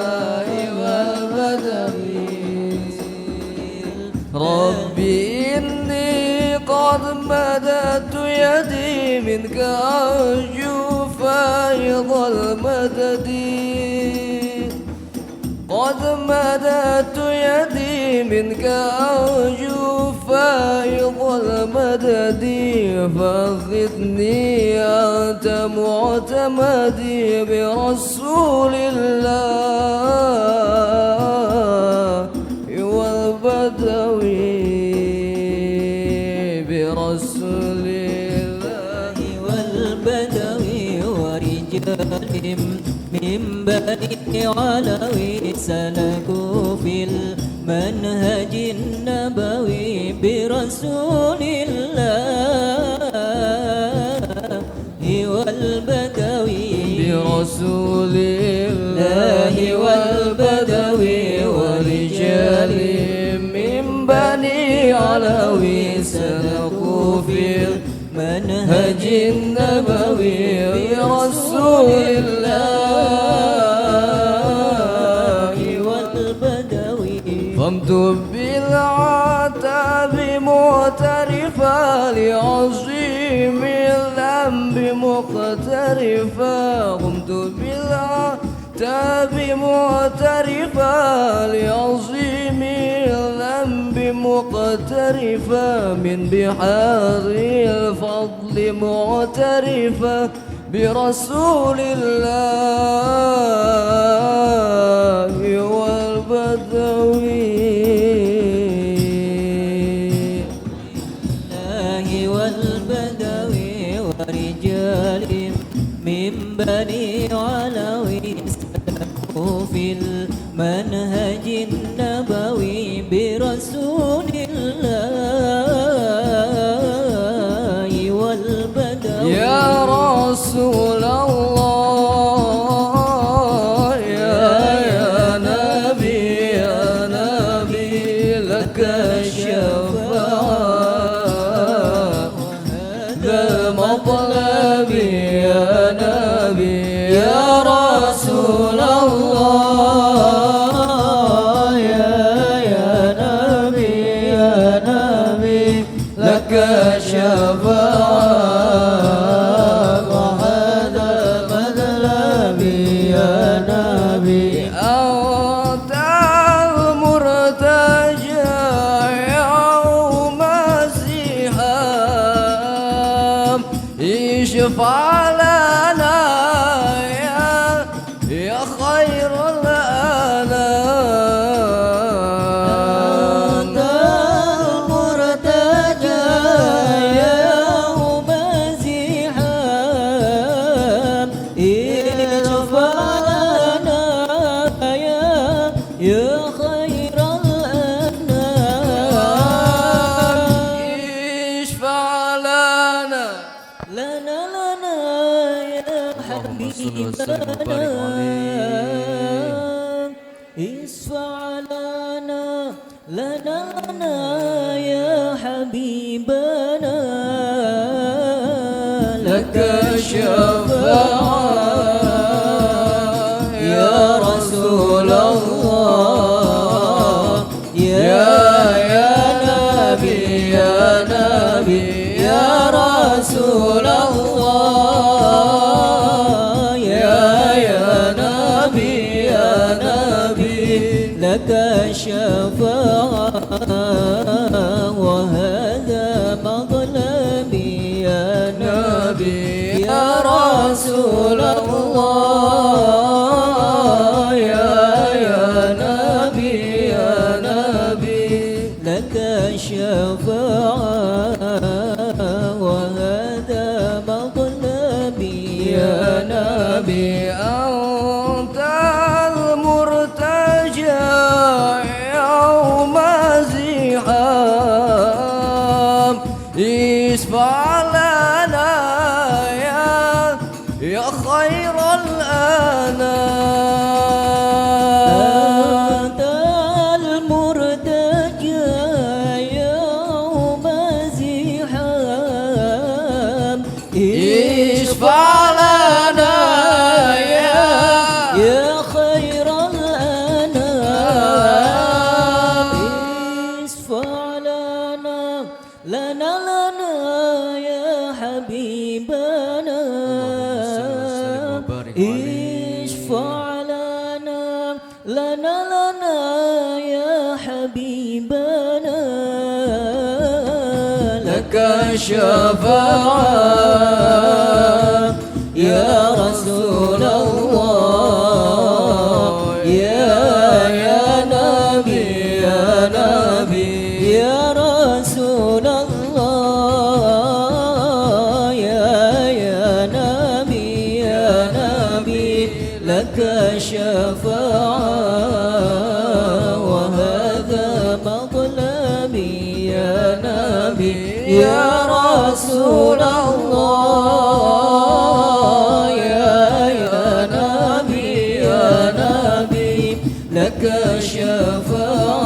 الله والبدوي ربي إني قد مددت يدي منك أرجو فيض المدد قد مددت يدي منك أرجو فيض المدد فاخذني أنت معتمدي برسول الله والبدوي برسول الله والبدوي ورجال من بني علوي سلكوا في المنهج النبوي برسول الله والبدوي برسول الله والبدوي ورجال من بني علوي سلكوا في المنهج النبوي برسول الله والبدوي فامتد بالعتاب معترفا لعظيم الذنب مقترفا قمت بالعتاب معترفا لعظيم الذنب مقترفا من بحار الفضل معترفا برسول الله والبدوي والبدوي ورجال من بني علوي سلكوا في المنهج النبوي برسول الله والبدوي يا رسول الله يا نبي لك الشفاعة مطلبي يا نبي يا رسول الله لنا يا خير الأنام أنت المرتجى يوم الزحام اشفع لنا يا خير الأنام اشفع لنا لنا يا حبيبنا اشفع لنا لنا يا حبيبنا لك الشفاعة يا رسول الله يا نبي يا رسول الله يا نبي لك الشفاعة وهذا مظلمي يا نبي يا رسول الله يا نبي لك الشفاعة وهذا مظلمي يا نبي أنت المرتجى يوم الزحام اشفع لنا يا خير الأنام أنت المرتجى يوم الزحام اشفع لنا يا خير الأنام اشفع لنا يا حبيبنا اشفع لنا يا حبيبنا لك الشفاعة يا رسول الله يا نبي يا رسول الله يا نبي لك الشفاعة وهذا مظلمي يا نبي يا رسول الله يا نبي لك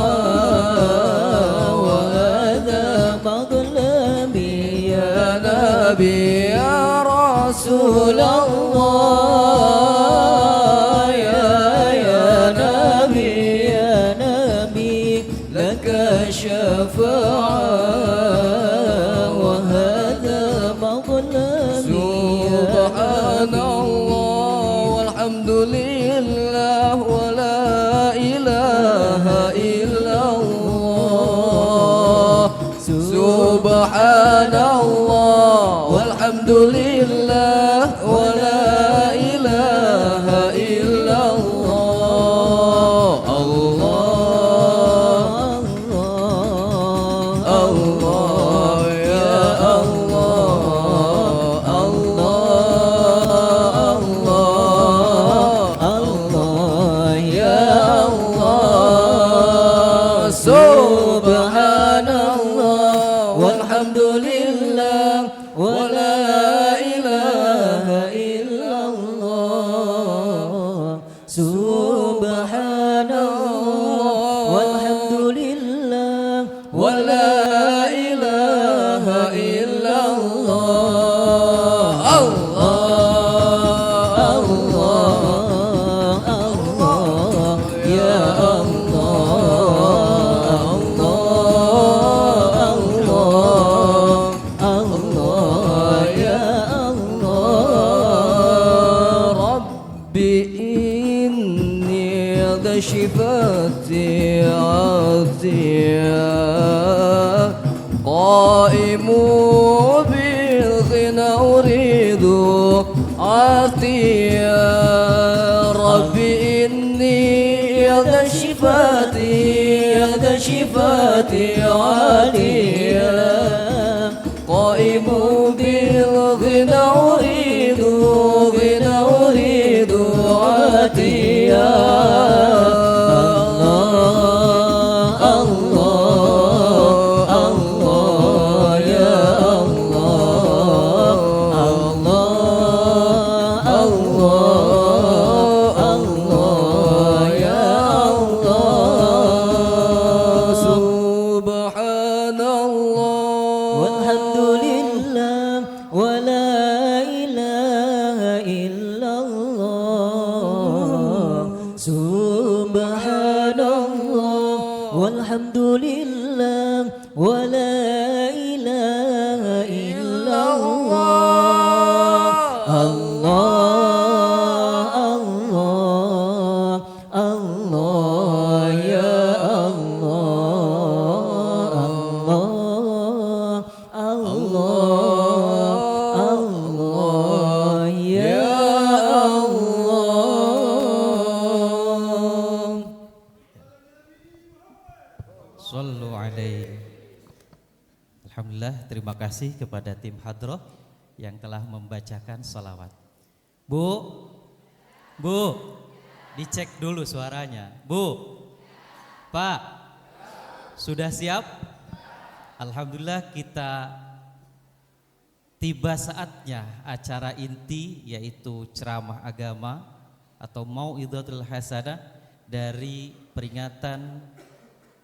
الشفاعة وهذا مظلمي يا نبي يا رسول الله يا نبي لك الشفاعة وهذا مظلمي سبحان الله والحمد لله ولا إله إلا الله سبحان الله والحمد لله ولا إله إلا الله الله يا الله الله يا الله سبحان الله والحمد لله ولا إله إلا الله سبحان الله والحمد لله ولا إله إلا الله الله يا الله يا الله ربي إني ذا شفاتي عافية قائم بالغنى أريد عافية ربي إني يا ذا شفاتي عالية قائم بالغنى أريد عاتية والحمد لله ولا إله إلا الله الله الله الله يا الله الله الله الله يا الله. Sallu alaihi. Alhamdulillah, terima kasih kepada tim hadroh yang telah membacakan salawat. Bu, dicek dulu suaranya. Bu, Pak, sudah siap? Alhamdulillah, kita tiba saatnya acara inti, yaitu ceramah agama atau Mau'izatul Hasanah dari peringatan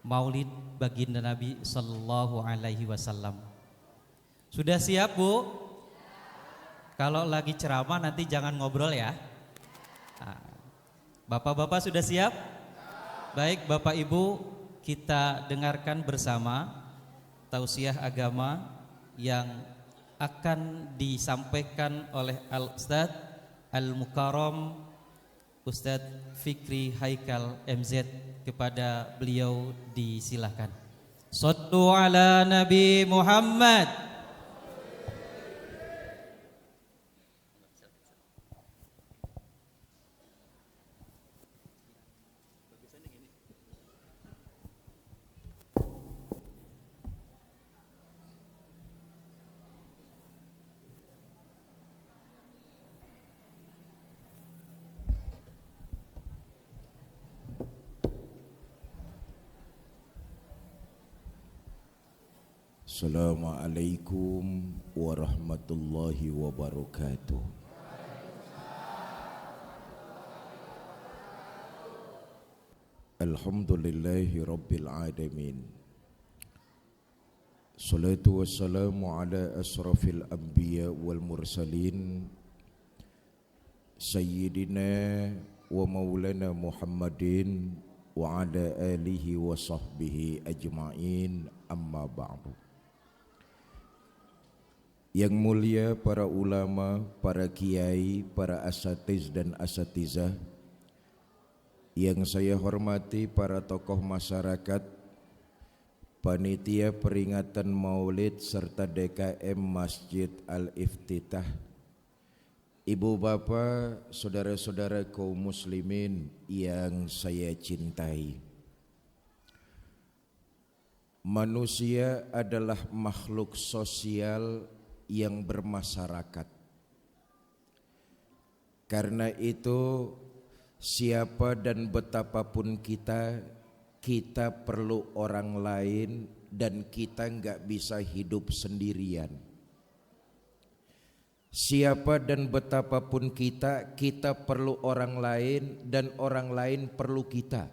Maulid baginda Nabi Sallallahu Alaihi Wasallam. Sudah siap, Bu? Kalau lagi ceramah nanti jangan ngobrol ya. Bapak-bapak sudah siap? Baik, Bapak Ibu, kita dengarkan bersama tausiah agama yang akan disampaikan oleh Al-Ustadz Al-Mukarram Ustadz Fikri Haikal MZ. Kepada beliau disilahkan. Shallu ala Nabi Muhammad. Assalamualaikum warahmatullahi wabarakatuh. Alhamdulillahi rabbil alamin. Salatu wassalamu ala asrafil anbiya wal mursalin Sayyidina wa maulana Muhammadin wa ala alihi wa sahbihi ajma'in, amma ba'du. Yang mulia para ulama, para kiai, para asatiz dan asatizah, yang saya hormati para tokoh masyarakat, panitia peringatan Maulid serta DKM Masjid Al-Iftitah, ibu bapak, saudara-saudara kaum muslimin yang saya cintai. Manusia adalah makhluk sosial yang bermasyarakat. Karena itu siapa dan betapapun kita perlu orang lain dan kita enggak bisa hidup sendirian. Siapa dan betapapun kita perlu orang lain dan orang lain perlu kita.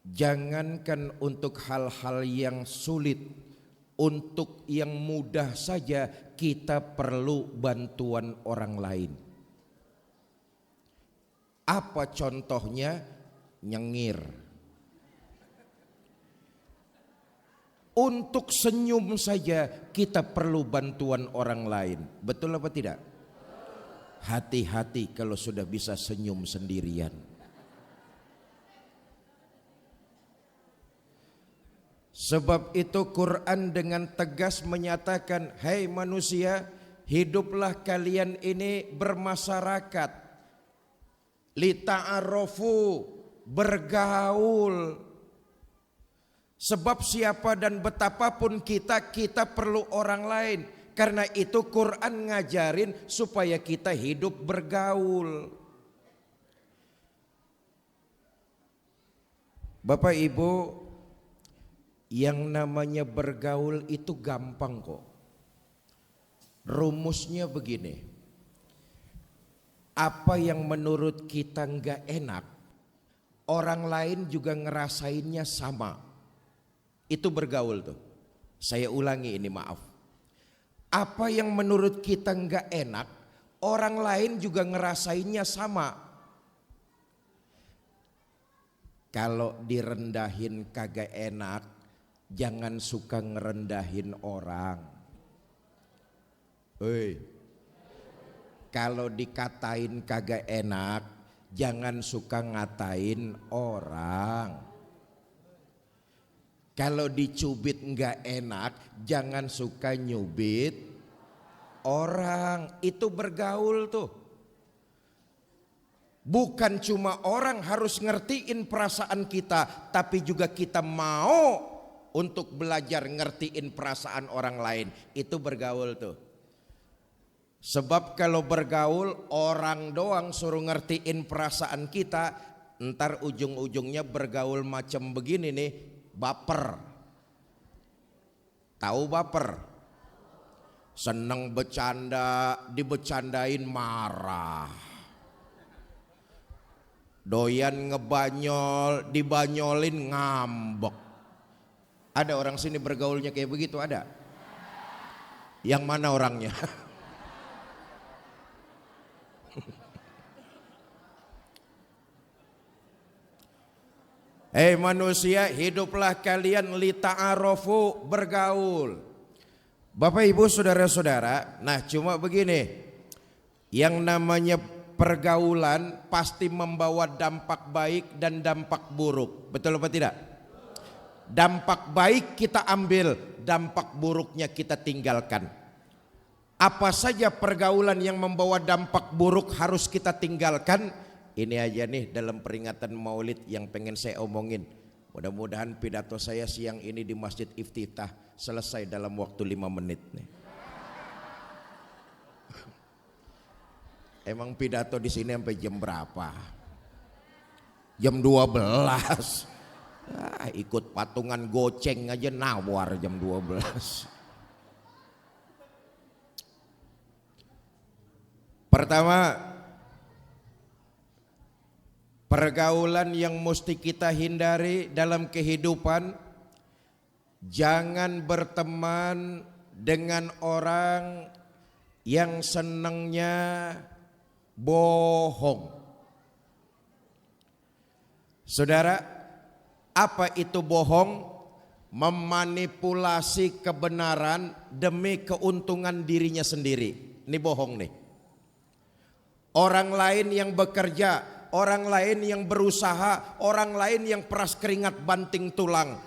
Jangankan untuk hal-hal yang sulit, untuk yang mudah saja kita perlu bantuan orang lain. Apa contohnya? Nyengir. Untuk senyum saja kita perlu bantuan orang lain. Betul apa tidak? Hati-hati kalau sudah bisa senyum sendirian. Sebab itu Quran dengan tegas menyatakan, hai manusia, hiduplah kalian ini bermasyarakat, lita'arofu, bergaul. Sebab siapa dan betapapun kita perlu orang lain. Karena itu Quran ngajarin supaya kita hidup bergaul. Bapak Ibu, yang namanya bergaul itu gampang kok. Rumusnya begini. Apa yang menurut kita nggak enak, orang lain juga ngerasainnya sama. Itu bergaul tuh. Saya ulangi ini, maaf. Apa yang menurut kita nggak enak, orang lain juga ngerasainnya sama. Kalau direndahin kagak enak, jangan suka ngerendahin orang. Kalau dikatain kagak enak, jangan suka ngatain orang. Kalau dicubit nggak enak, jangan suka nyubit orang. Itu bergaul tuh. Bukan cuma orang harus ngertiin perasaan kita, tapi juga kita mau untuk belajar ngertiin perasaan orang lain. Itu bergaul tuh. Sebab kalau bergaul orang doang suruh ngertiin perasaan kita, ntar ujung-ujungnya bergaul macam begini nih, baper. Tahu baper? Seneng bercanda, dibecandain marah. Doyan ngebanyol, dibanyolin ngambek. Ada orang sini bergaulnya kayak begitu, ada? Yang mana orangnya? Hei manusia, hiduplah kalian lita'arofu, bergaul. Bapak Ibu saudara-saudara, nah cuma begini, yang namanya pergaulan pasti membawa dampak baik dan dampak buruk. Betul apa tidak? Dampak baik kita ambil, dampak buruknya kita tinggalkan. Apa saja pergaulan yang membawa dampak buruk harus kita tinggalkan. Ini aja nih dalam peringatan Maulid yang pengen saya omongin. Mudah-mudahan pidato saya siang ini di Masjid Iftitah selesai dalam waktu 5 menit nih. Emang pidato di sini sampai jam berapa? Jam 12. Ikut patungan goceng aja nawar jam 12. Pertama, pergaulan yang mesti kita hindari dalam kehidupan, jangan berteman dengan orang yang senangnya bohong. Saudara, apa itu bohong? Memanipulasi kebenaran demi keuntungan dirinya sendiri. Ini bohong nih. Orang lain yang bekerja, orang lain yang berusaha, orang lain yang peras keringat banting tulang,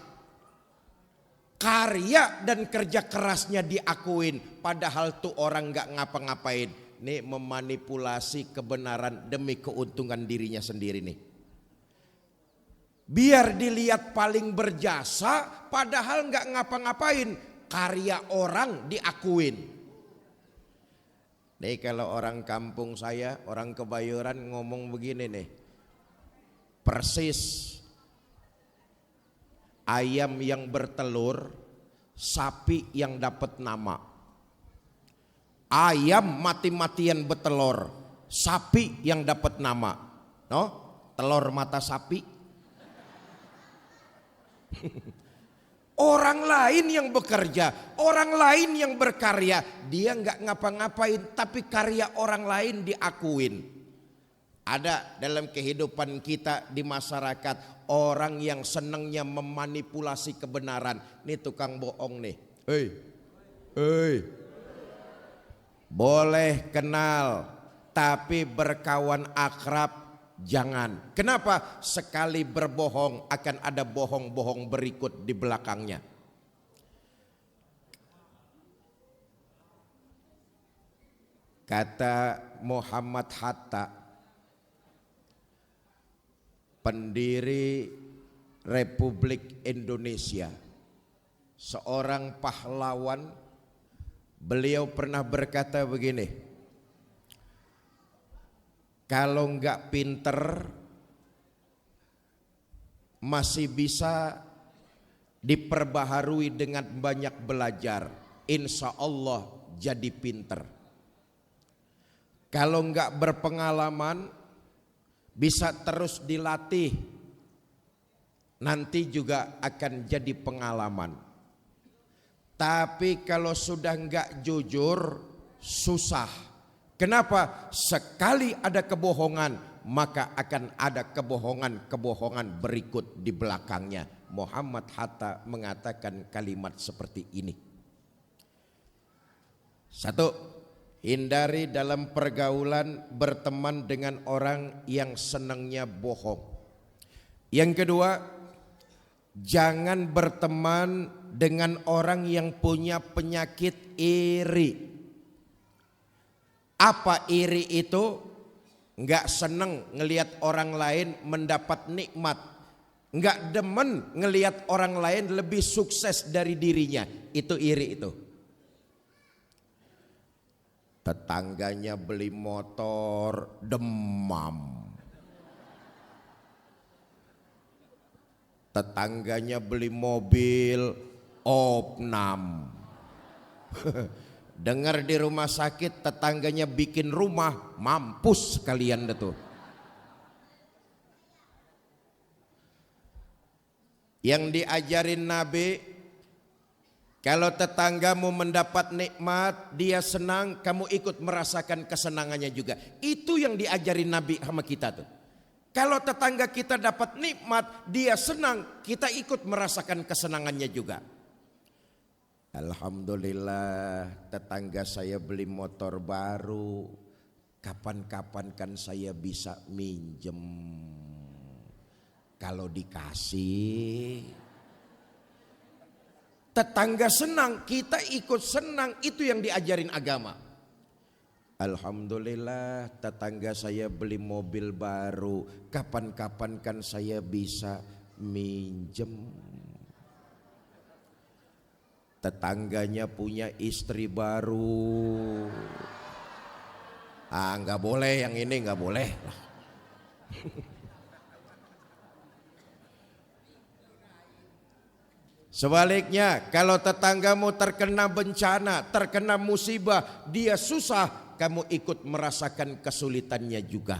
karya dan kerja kerasnya diakuin, padahal tuh orang gak ngapa-ngapain. Nih memanipulasi kebenaran demi keuntungan dirinya sendiri nih. Biar dilihat paling berjasa, padahal gak ngapa-ngapain, karya orang diakuin. Nih kalau orang kampung saya, orang Kebayoran ngomong begini nih. Persis ayam yang bertelur, sapi yang dapat nama. Ayam mati-matian bertelur, sapi yang dapat nama. No? Telur mata sapi. Orang lain yang bekerja, orang lain yang berkarya, dia nggak ngapa-ngapain, tapi karya orang lain diakuin. Ada dalam kehidupan kita di masyarakat orang yang senangnya memanipulasi kebenaran. Nih tukang bohong nih. Boleh kenal, tapi berkawan akrab jangan. Kenapa? Sekali berbohong akan ada bohong-bohong berikut di belakangnya. Kata Muhammad Hatta, pendiri Republik Indonesia, seorang pahlawan, beliau pernah berkata begini, kalau enggak pinter masih bisa diperbaharui dengan banyak belajar, insya Allah jadi pinter. Kalau enggak berpengalaman bisa terus dilatih, nanti juga akan jadi pengalaman. Tapi kalau sudah enggak jujur, susah. Kenapa? Sekali ada kebohongan, maka akan ada kebohongan-kebohongan berikut di belakangnya. Muhammad Hatta mengatakan kalimat seperti ini. Satu, hindari dalam pergaulan berteman dengan orang yang senangnya bohong. Yang kedua, jangan berteman dengan orang yang punya penyakit iri. Apa iri itu? Enggak seneng ngelihat orang lain mendapat nikmat, enggak demen ngelihat orang lain lebih sukses dari dirinya. Itu iri itu. Tetangganya beli motor, demam. Tetangganya beli mobil, opnam. Dengar di rumah sakit tetangganya bikin rumah, mampus kalian itu. Yang diajarin Nabi, kalau tetanggamu mendapat nikmat, dia senang, kamu ikut merasakan kesenangannya juga. Itu yang diajarin Nabi sama kita tuh. Kalau tetangga kita dapat nikmat, dia senang, kita ikut merasakan kesenangannya juga. Alhamdulillah, tetangga saya beli motor baru. Kapan-kapan kan saya bisa minjem. Kalau dikasih, tetangga senang, kita ikut senang. Itu yang diajarin agama. Alhamdulillah, tetangga saya beli mobil baru. Kapan-kapan kan saya bisa minjem. Tetangganya punya istri baru. Nggak boleh yang ini, nggak boleh. Sebaliknya, kalau tetanggamu terkena bencana, terkena musibah, dia susah, kamu ikut merasakan kesulitannya juga.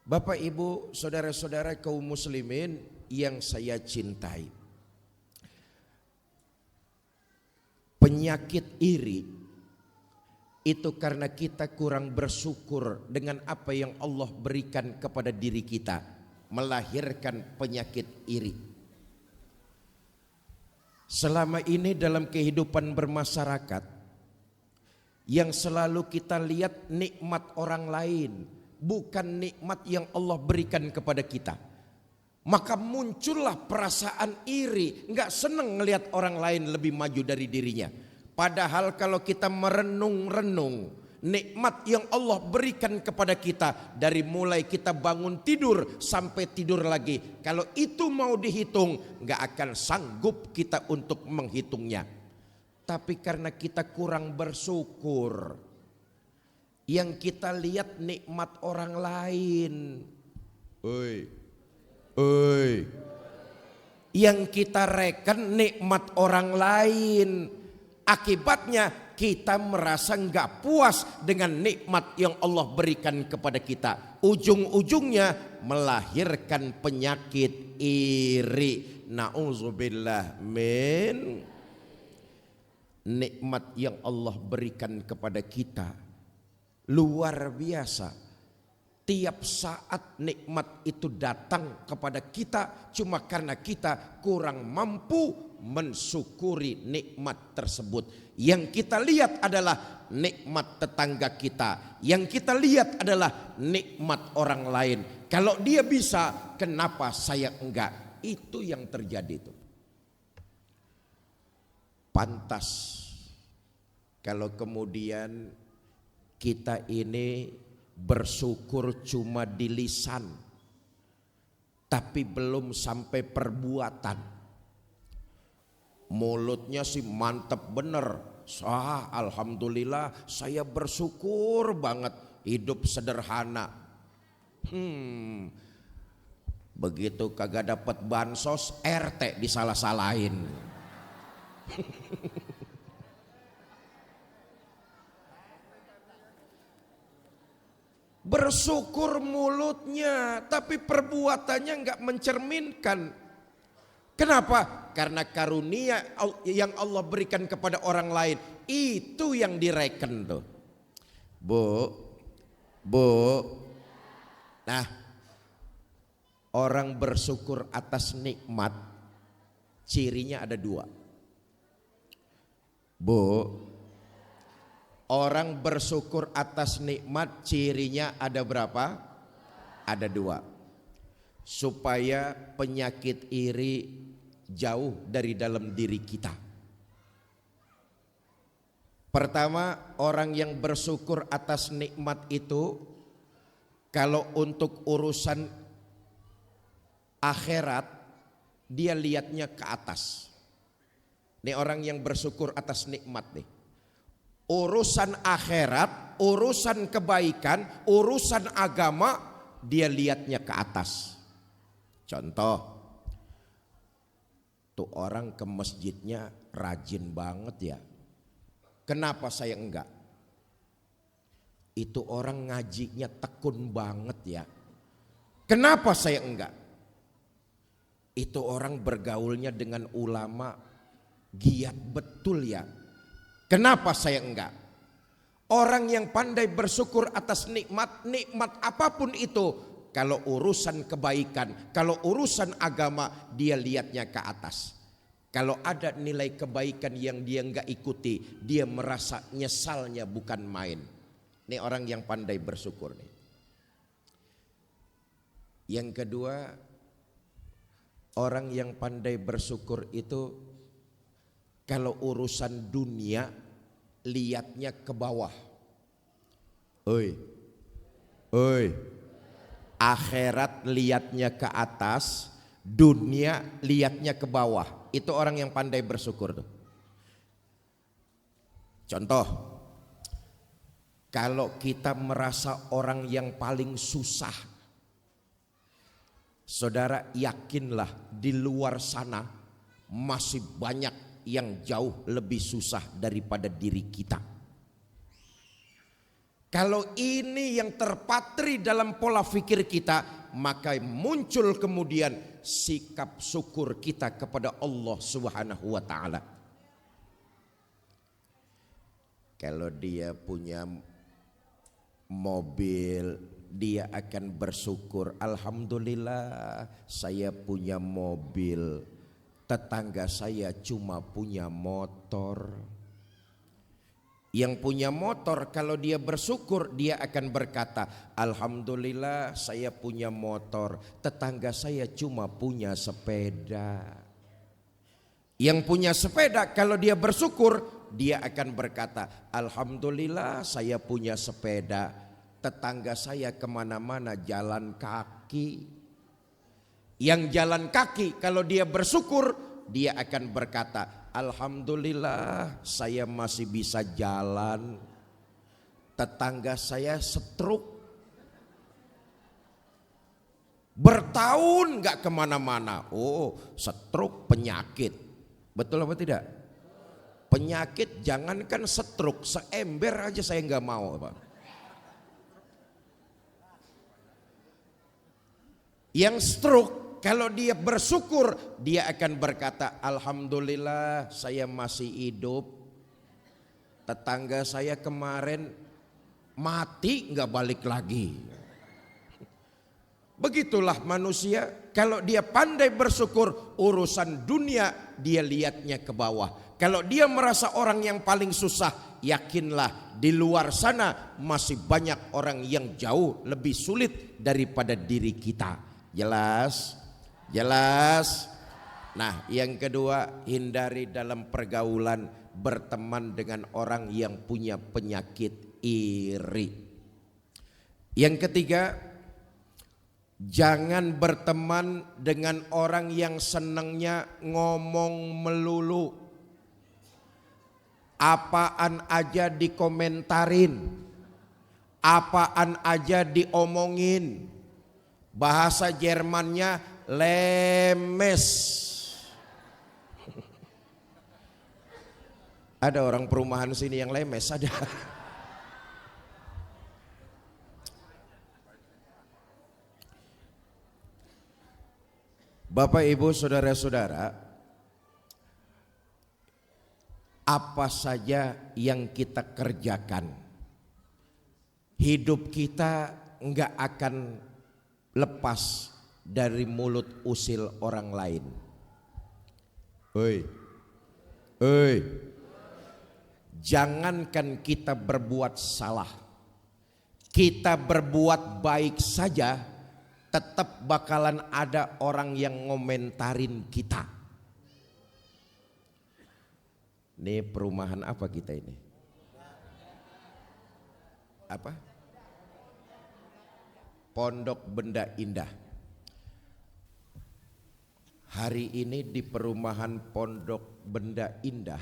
Bapak, Ibu, saudara-saudara kaum muslimin yang saya cintai. Penyakit iri itu karena kita kurang bersyukur dengan apa yang Allah berikan kepada diri kita, melahirkan penyakit iri. Selama ini dalam kehidupan bermasyarakat, yang selalu kita lihat nikmat orang lain, bukan nikmat yang Allah berikan kepada kita. Maka muncullah perasaan iri, nggak seneng ngelihat orang lain lebih maju dari dirinya. Padahal kalau kita merenung-renung nikmat yang Allah berikan kepada kita, dari mulai kita bangun tidur sampai tidur lagi, kalau itu mau dihitung, nggak akan sanggup kita untuk menghitungnya. Tapi karena kita kurang bersyukur, yang kita lihat nikmat orang lain. Yang kita reken nikmat orang lain. Akibatnya kita merasa nggak puas dengan nikmat yang Allah berikan kepada kita. Ujung-ujungnya melahirkan penyakit iri. Na'udzubillah min. Nikmat yang Allah berikan kepada kita luar biasa. Tiap saat nikmat itu datang kepada kita cuma karena kita kurang mampu mensyukuri nikmat tersebut. Yang kita lihat adalah nikmat tetangga kita. Yang kita lihat adalah nikmat orang lain. Kalau dia bisa, kenapa saya enggak? Itu yang terjadi itu. Pantas kalau kemudian kita ini bersyukur cuma di lisan, tapi belum sampai perbuatan. Mulutnya sih mantep bener, alhamdulillah saya bersyukur banget hidup sederhana. Begitu kagak dapat bansos, RT disalah-salahin. Bersyukur mulutnya, tapi perbuatannya nggak mencerminkan. Kenapa? Karena karunia yang Allah berikan kepada orang lain itu yang direken tuh. Bu. Nah, orang bersyukur atas nikmat cirinya ada dua. Orang bersyukur atas nikmat cirinya ada berapa? Ada dua. Supaya penyakit iri jauh dari dalam diri kita. Pertama, orang yang bersyukur atas nikmat itu kalau untuk urusan akhirat dia lihatnya ke atas. Ini orang yang bersyukur atas nikmat nih. Urusan akhirat, urusan kebaikan, urusan agama dia lihatnya ke atas. Contoh, tuh orang ke masjidnya rajin banget ya. Kenapa saya enggak? Itu orang ngajinya tekun banget ya. Kenapa saya enggak? Itu orang bergaulnya dengan ulama giat betul ya. Kenapa saya enggak? Orang yang pandai bersyukur atas nikmat apapun itu, kalau urusan kebaikan, kalau urusan agama dia lihatnya ke atas. Kalau ada nilai kebaikan yang dia enggak ikuti, dia merasa nyesalnya bukan main. Ini orang yang pandai bersyukur nih. Yang kedua, orang yang pandai bersyukur itu kalau urusan dunia lihatnya ke bawah. Oi. Akhirat lihatnya ke atas, dunia lihatnya ke bawah. Itu orang yang pandai bersyukur tuh. Contoh, kalau kita merasa orang yang paling susah, saudara yakinlah di luar sana masih banyak yang jauh lebih susah daripada diri kita. Kalau ini yang terpatri dalam pola pikir kita, maka muncul kemudian sikap syukur kita kepada Allah Subhanahu wa taala. Kalau dia punya mobil, dia akan bersyukur, alhamdulillah saya punya mobil. Tetangga saya cuma punya motor. Yang punya motor kalau dia bersyukur dia akan berkata, alhamdulillah saya punya motor, tetangga saya cuma punya sepeda. Yang punya sepeda kalau dia bersyukur dia akan berkata, alhamdulillah saya punya sepeda, tetangga saya kemana-mana jalan kaki. Yang jalan kaki kalau dia bersyukur dia akan berkata, alhamdulillah saya masih bisa jalan. Tetangga saya stroke, bertahun gak kemana-mana. Oh, stroke penyakit, betul apa tidak? Penyakit jangankan stroke, seember aja saya gak mau Pak. Yang stroke kalau dia bersyukur dia akan berkata, alhamdulillah saya masih hidup. Tetangga saya kemarin mati gak balik lagi. Begitulah manusia, kalau dia pandai bersyukur urusan dunia dia lihatnya ke bawah. Kalau dia merasa orang yang paling susah, yakinlah di luar sana masih banyak orang yang jauh lebih sulit daripada diri kita. Jelas? Jelas. Nah, yang kedua, hindari dalam pergaulan berteman dengan orang yang punya penyakit iri. Yang ketiga, jangan berteman dengan orang yang senangnya ngomong melulu. Apaan aja dikomentarin, apaan aja diomongin. Bahasa Jermannya lemes. Ada orang perumahan sini yang lemes, ada. Bapak, Ibu, saudara-saudara, apa saja yang kita kerjakan, hidup kita enggak akan lepas dari mulut usil orang lain. Hei, hei, jangankan kita berbuat salah, kita berbuat baik saja, tetap bakalan ada orang yang ngomentarin kita. Ini perumahan apa kita ini? Apa? Pondok Benda Indah. Hari ini di perumahan Pondok Benda Indah,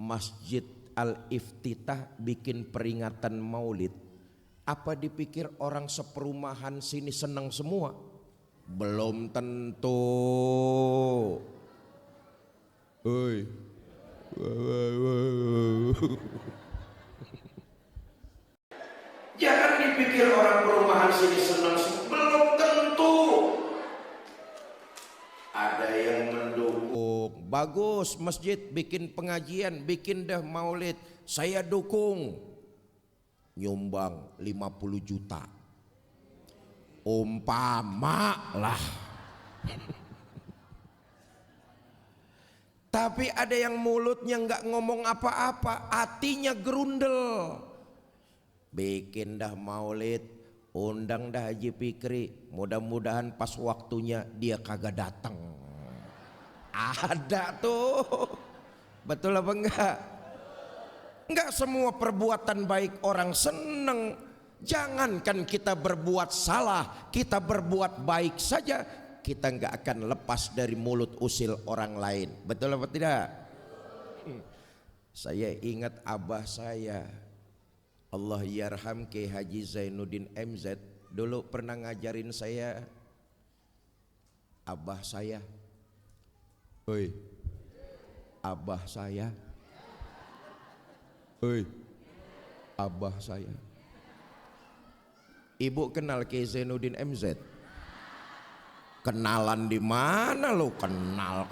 Masjid Al-Iftitah bikin peringatan Maulid. Apa dipikir orang seperumahan sini senang semua? Belum tentu. Oi. Jangan dipikir orang perumahan sini senang semua. Belum tentu. Ada yang mendukung. Bagus, masjid bikin pengajian, bikin dah maulid. Saya dukung. Nyumbang 50 juta. Umpama lah. Tapi ada yang mulutnya nggak ngomong apa-apa, hatinya gerundel. Bikin dah maulid, undang dah Haji Fikri. Mudah-mudahan pas waktunya dia kagak datang. Ada tuh. Betul apa enggak? Enggak semua perbuatan baik orang seneng. Jangankan kita berbuat salah, kita berbuat baik saja, kita enggak akan lepas dari mulut usil orang lain. Betul apa tidak? Saya ingat abah saya, Allah yarham Ki Haji Zainuddin MZ, dulu pernah ngajarin saya. Abah saya, oi, abah saya, oi, abah saya. Ibu kenal Ki Zainuddin MZ? Kenalan di mana lo? Kenal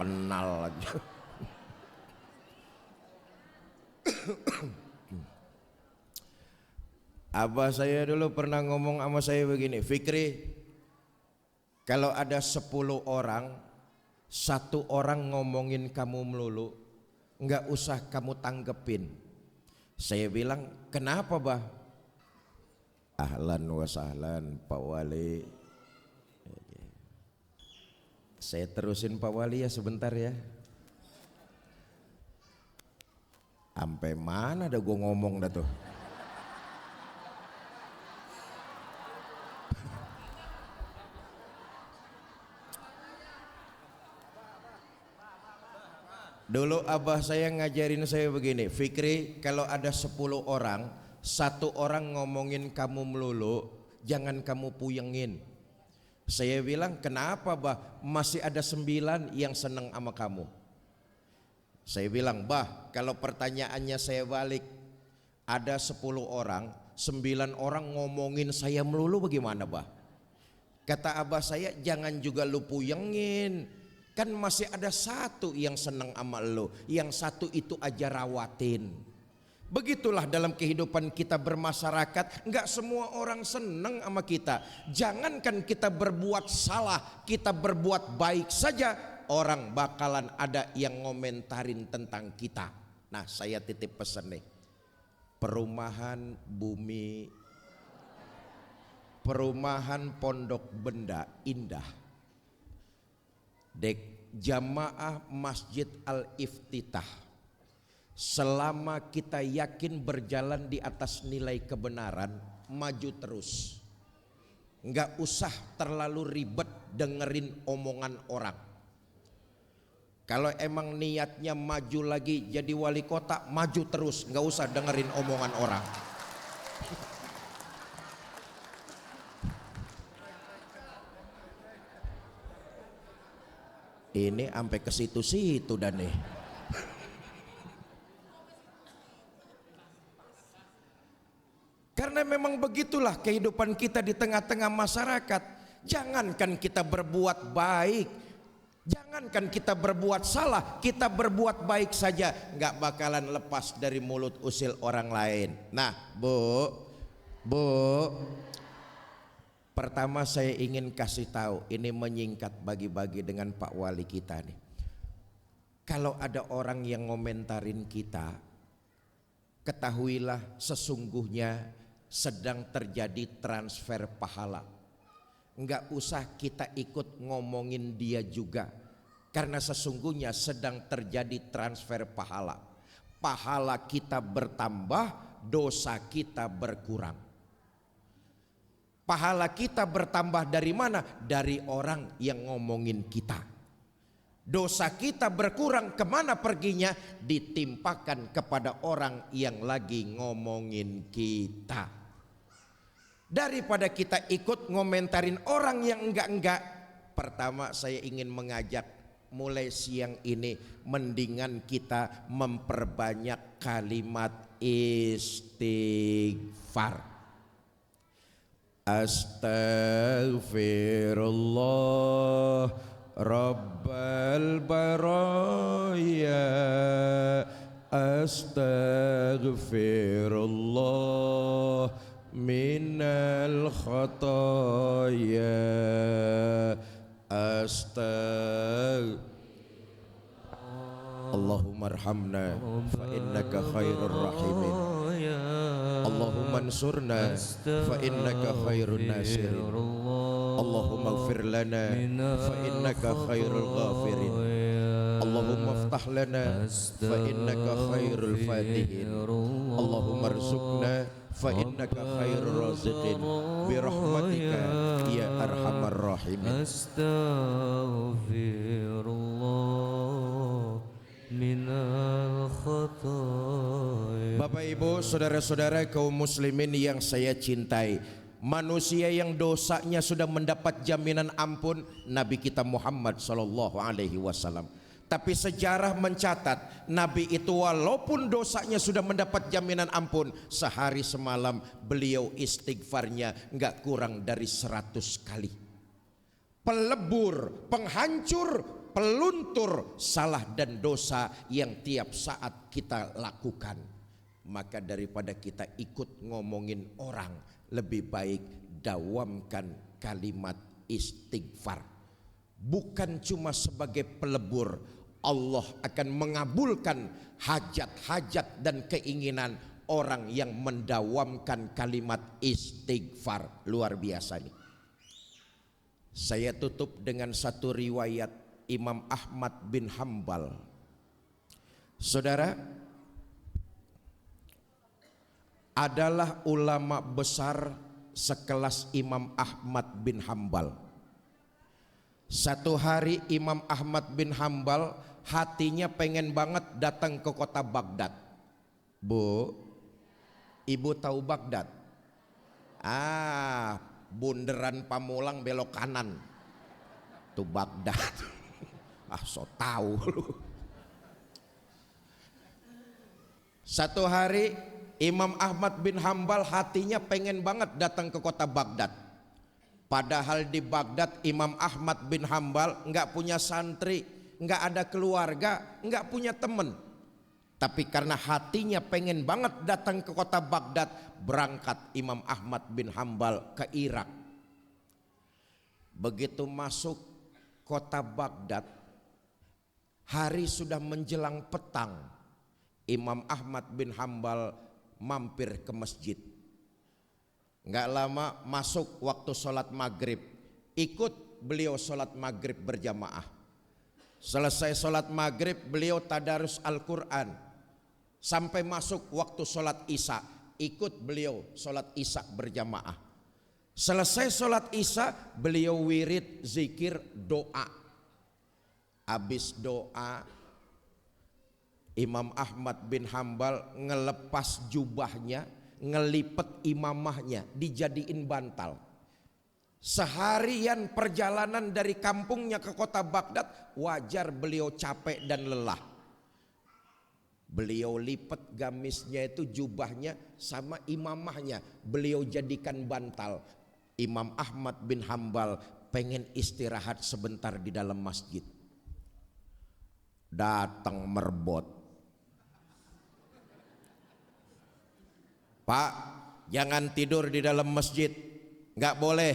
aja. Abah saya dulu pernah ngomong sama saya begini, Fikri, kalau ada 10 orang, 1 orang ngomongin kamu melulu, nggak usah kamu tanggepin. Saya bilang, kenapa bah? Ahlan wa sahlan Pak Wali. Saya terusin Pak Wali ya sebentar ya. Sampai mana dah gue ngomong dah tuh. Dulu abah saya ngajarin saya begini, Fikri, kalau ada 10 orang, 1 orang ngomongin kamu melulu, jangan kamu puyengin. Saya bilang, kenapa bah? Masih ada 9 yang senang sama kamu. Saya bilang, bah, kalau pertanyaannya saya balik, ada 10 orang, 9 orang ngomongin saya melulu, bagaimana bah? Kata abah saya, jangan juga lu puyengin. Kan masih ada 1 yang senang sama lo, yang 1 itu aja rawatin. Begitulah dalam kehidupan kita bermasyarakat, enggak semua orang senang sama kita. Jangankan kita berbuat salah, kita berbuat baik saja, orang bakalan ada yang ngomentarin tentang kita. Nah, saya titip pesan nih. Perumahan Bumi, perumahan Pondok Benda Indah, Dek Jamaah Masjid Al-Iftitah, Selama kita yakin berjalan di atas nilai kebenaran, maju terus. Enggak usah terlalu ribet dengerin omongan orang. Kalau emang niatnya maju lagi jadi wali kota, maju terus, enggak usah dengerin omongan orang. Ini sampai ke situ-situ dan nih. Karena memang begitulah kehidupan kita di tengah-tengah masyarakat. Jangankan kita berbuat baik, jangankan kita berbuat salah, kita berbuat baik saja nggak bakalan lepas dari mulut usil orang lain. Nah, Bu, pertama saya ingin kasih tahu, ini menyingkat bagi-bagi dengan Pak Wali kita nih. Kalau ada orang yang ngomentarin kita, ketahuilah sesungguhnya sedang terjadi transfer pahala. Enggak usah kita ikut ngomongin dia juga, karena sesungguhnya sedang terjadi transfer pahala. Pahala kita bertambah, dosa kita berkurang. Pahala kita bertambah dari mana? Dari orang yang ngomongin kita. Dosa kita berkurang, kemana perginya? Ditimpakan kepada orang yang lagi ngomongin kita. Daripada kita ikut ngomentarin orang yang enggak-enggak, pertama saya ingin mengajak mulai siang ini, mendingan kita memperbanyak kalimat istighfar. Astaghfirullah Rabbal baraya, astaghfirullah minal khataya, Allahumma arhamna fa innaka khairur rahimin, Allahumma ansurna fa innaka khairun nasirin, Allahumma ighfir lana fa innaka khairul ghafirin, Allahumma aftah lana fa innaka khairul fatihin, Allahumma arzuqna fa innaka khairur raziqin birahmatika ya arhamar rahimin. Astaghfirullah minal khataya. Bapak Ibu, saudara-saudara kaum muslimin yang saya cintai, manusia yang dosanya sudah mendapat jaminan ampun Nabi kita Muhammad sallallahu alaihi wasallam. Tapi sejarah mencatat Nabi itu walaupun dosanya sudah mendapat jaminan ampun, sehari semalam beliau istighfarnya nggak kurang dari 100 kali. Pelebur, penghancur, peluntur salah dan dosa yang tiap saat kita lakukan. Maka daripada kita ikut ngomongin orang, lebih baik dawamkan kalimat istighfar. Bukan cuma sebagai pelebur, Allah akan mengabulkan hajat-hajat dan keinginan orang yang mendawamkan kalimat istighfar. Luar biasa nih. Saya tutup dengan satu riwayat Imam Ahmad bin Hambal. Saudara, adalah ulama besar sekelas Imam Ahmad bin Hambal. Satu hari Imam Ahmad bin Hambal hatinya pengen banget datang ke kota Baghdad. Bu, ibu tahu Baghdad? Bundaran Pamulang belok kanan, tuh Baghdad. So tahu lu. Satu hari Imam Ahmad bin Hambal hatinya pengen banget datang ke kota Baghdad. Padahal di Baghdad Imam Ahmad bin Hambal nggak punya santri, nggak ada keluarga, nggak punya temen. Tapi karena hatinya pengen banget datang ke kota Baghdad, berangkat Imam Ahmad bin Hambal ke Irak. Begitu masuk kota Baghdad, hari sudah menjelang petang. Imam Ahmad bin Hambal mampir ke masjid. Nggak lama masuk waktu sholat maghrib, ikut beliau sholat maghrib berjamaah. Selesai sholat maghrib beliau tadarus Al-Quran. sampai masuk waktu sholat isya, ikut beliau sholat isya berjamaah. Selesai sholat isya, beliau wirid, zikir, doa. Habis doa, Imam Ahmad bin Hambal ngelepas jubahnya, ngelipet imamahnya, dijadiin bantal. Seharian perjalanan dari kampungnya ke kota Baghdad, wajar beliau capek dan lelah. Beliau lipat gamisnya itu, jubahnya sama imamahnya, beliau jadikan bantal. Imam Ahmad bin Hambal pengen istirahat sebentar di dalam masjid. Datang merbot. Pak, jangan tidur di dalam masjid, nggak boleh.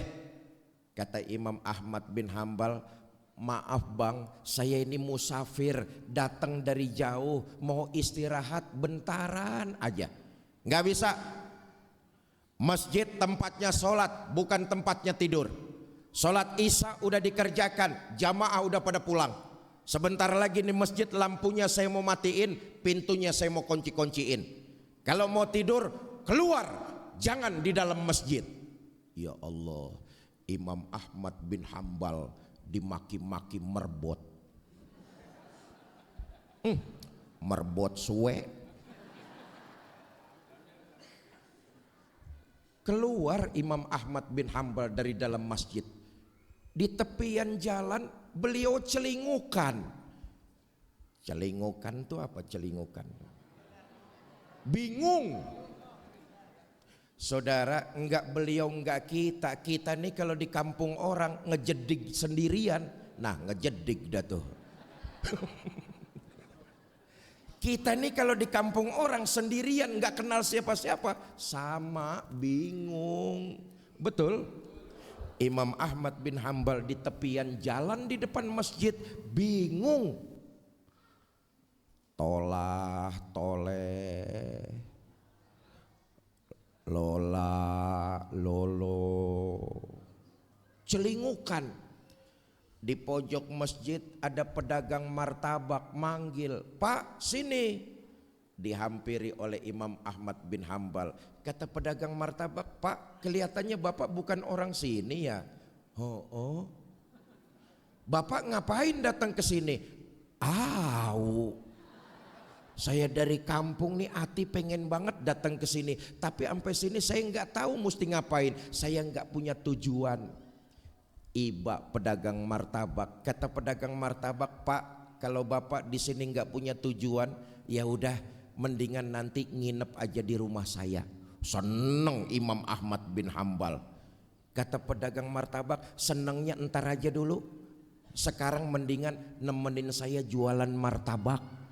Kata Imam Ahmad bin Hambal, maaf bang, saya ini musafir, datang dari jauh, mau istirahat bentaran aja. Nggak bisa. Masjid tempatnya sholat, bukan tempatnya tidur. Sholat isya udah dikerjakan, jamaah udah pada pulang. Sebentar lagi nih masjid lampunya saya mau matiin, pintunya saya mau kunci-kunciin. Kalau mau tidur, keluar, jangan di dalam masjid. Ya Allah, Imam Ahmad bin Hambal dimaki-maki merbot. Merbot suwe. Keluar Imam Ahmad bin Hambal dari dalam masjid. Di tepian jalan beliau celingukan. Celingukan itu apa celingukan? Bingung. Saudara, enggak beliau enggak kita. Kita nih kalau di kampung orang ngejedig sendirian. Nah, ngejedig dah tuh. Kita nih kalau di kampung orang sendirian, enggak kenal siapa-siapa, sama bingung. Betul? Imam Ahmad bin Hambal di tepian jalan di depan masjid bingung. Tolah, toleh, lola, lolo, celingukan. Di pojok masjid ada pedagang martabak manggil, Pak sini. Dihampiri oleh Imam Ahmad bin Hambal. Kata pedagang martabak, Pak kelihatannya Bapak bukan orang sini ya. Oh. Bapak ngapain datang ke sini? Saya dari kampung nih, hati pengen banget datang ke sini, tapi sampai sini saya nggak tahu mesti ngapain. Saya nggak punya tujuan. Iba pedagang martabak. Kata pedagang martabak, Pak kalau Bapak di sini nggak punya tujuan, ya udah mendingan nanti nginep aja di rumah saya. Seneng Imam Ahmad bin Hambal. Kata pedagang martabak, senengnya entar aja dulu. Sekarang mendingan nemenin saya jualan martabak.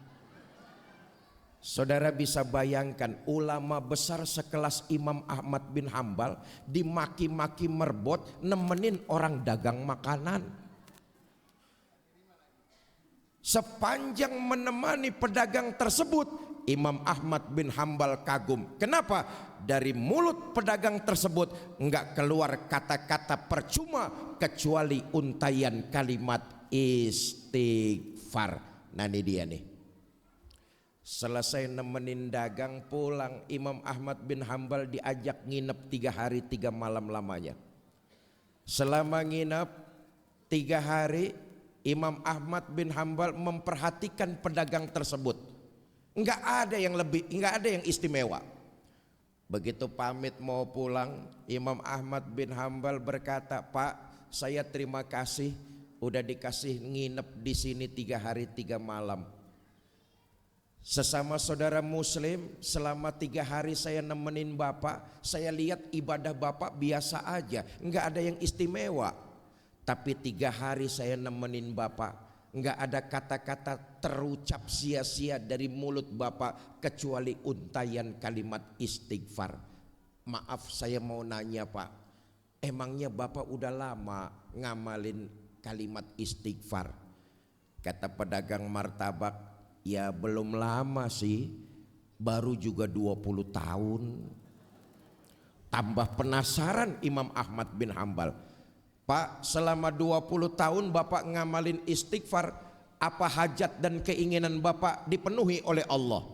Saudara bisa bayangkan ulama besar sekelas Imam Ahmad bin Hambal dimaki-maki merbot nemenin orang dagang makanan. Sepanjang menemani pedagang tersebut, Imam Ahmad bin Hambal kagum. Kenapa? Dari mulut pedagang tersebut enggak keluar kata-kata percuma kecuali untayan kalimat istighfar. Nah ini dia nih. Selesai nemenin dagang pulang, Imam Ahmad bin Hambal diajak nginep 3 hari 3 malam lamanya. Selama nginep 3 hari, Imam Ahmad bin Hambal memperhatikan pedagang tersebut. Enggak ada yang lebih, enggak ada yang istimewa. Begitu pamit mau pulang, Imam Ahmad bin Hambal berkata, Pak saya terima kasih udah dikasih nginep di sini 3 hari 3 malam. Sesama saudara muslim, selama 3 hari saya nemenin Bapak, saya lihat ibadah Bapak biasa aja, enggak ada yang istimewa. Tapi 3 hari saya nemenin Bapak, enggak ada kata-kata terucap sia-sia dari mulut Bapak kecuali untayan kalimat istighfar. Maaf saya mau nanya Pak, emangnya Bapak udah lama ngamalin kalimat istighfar? Kata pedagang martabak, ya belum lama sih, baru juga 20 tahun. Tambah penasaran Imam Ahmad bin Hambal, Pak selama 20 tahun Bapak ngamalin istighfar, apa hajat dan keinginan Bapak dipenuhi oleh Allah?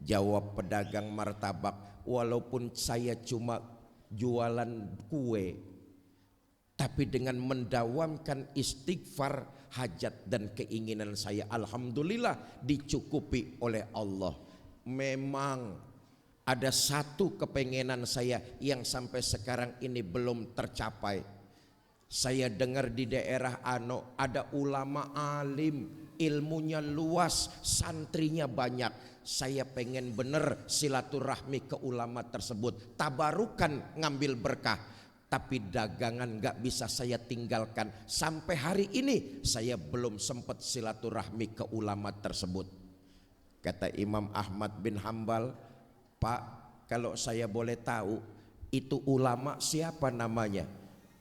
Jawab pedagang martabak, walaupun saya cuma jualan kue, tapi dengan mendawamkan istighfar, hajat dan keinginan saya alhamdulillah dicukupi oleh Allah. Memang ada satu kepengenan saya yang sampai sekarang ini belum tercapai. Saya dengar di daerah Ano ada ulama alim, ilmunya luas, santrinya banyak. Saya pengen bener silaturahmi ke ulama tersebut, tabarukan ngambil berkah. Tapi dagangan gak bisa saya tinggalkan. Sampai hari ini saya belum sempat silaturahmi ke ulama tersebut. Kata Imam Ahmad bin Hambal, Pak, kalau saya boleh tahu itu ulama siapa namanya?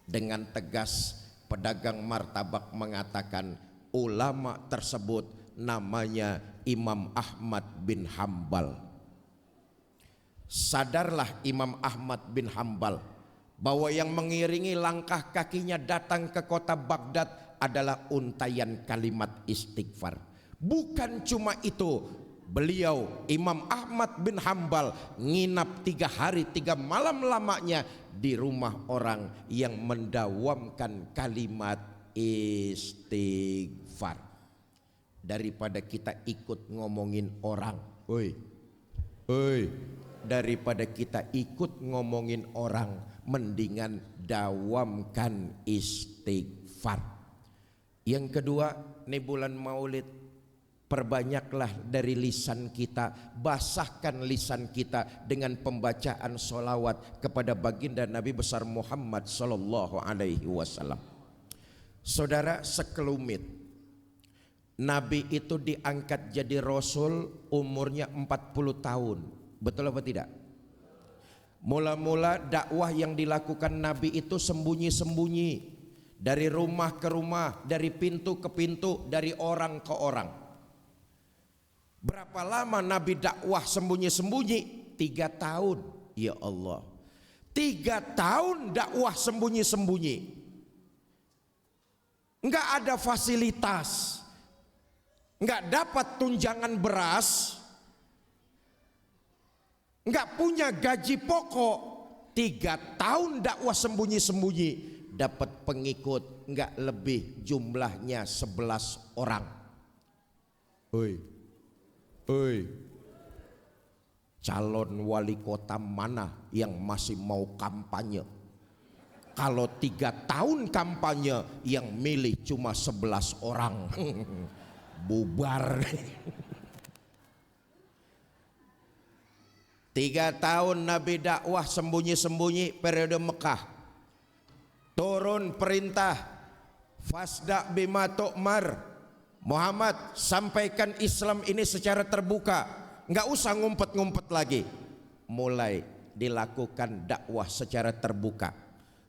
Dengan tegas pedagang martabak mengatakan, ulama tersebut namanya Imam Ahmad bin Hambal. Sadarlah Imam Ahmad bin Hambal bahwa yang mengiringi langkah kakinya datang ke kota Baghdad adalah untayan kalimat istighfar. Bukan cuma itu, beliau Imam Ahmad bin Hambal nginap 3 hari 3 malam lamanya di rumah orang yang mendawamkan kalimat istighfar. Daripada kita ikut ngomongin orang, daripada kita ikut ngomongin orang, mendingan dawamkan istighfar. Yang kedua, ini bulan Maulid, perbanyaklah dari lisan kita, basahkan lisan kita dengan pembacaan sholawat kepada baginda Nabi besar Muhammad sallallahu alaihi wasallam. Saudara, sekelumit Nabi itu diangkat jadi Rasul umurnya 40 tahun. Betul apa tidak? Mula-mula dakwah yang dilakukan Nabi itu sembunyi-sembunyi, dari rumah ke rumah, dari pintu ke pintu, dari orang ke orang. Berapa lama Nabi dakwah sembunyi-sembunyi? 3 tahun. Ya Allah, 3 tahun dakwah sembunyi-sembunyi. Enggak ada fasilitas, enggak dapat tunjangan beras, enggak punya gaji pokok. 3 tahun dakwah sembunyi-sembunyi, dapat pengikut enggak lebih jumlahnya 11 orang. Calon wali kota mana yang masih mau kampanye? Kalau 3 tahun kampanye yang milih cuma 11 orang. Bubar. 3 tahun Nabi dakwah sembunyi-sembunyi periode Mekah. Turun perintah, fasda bima tu'mar. Muhammad, sampaikan Islam ini secara terbuka, nggak usah ngumpet-ngumpet lagi. Mulai dilakukan dakwah secara terbuka.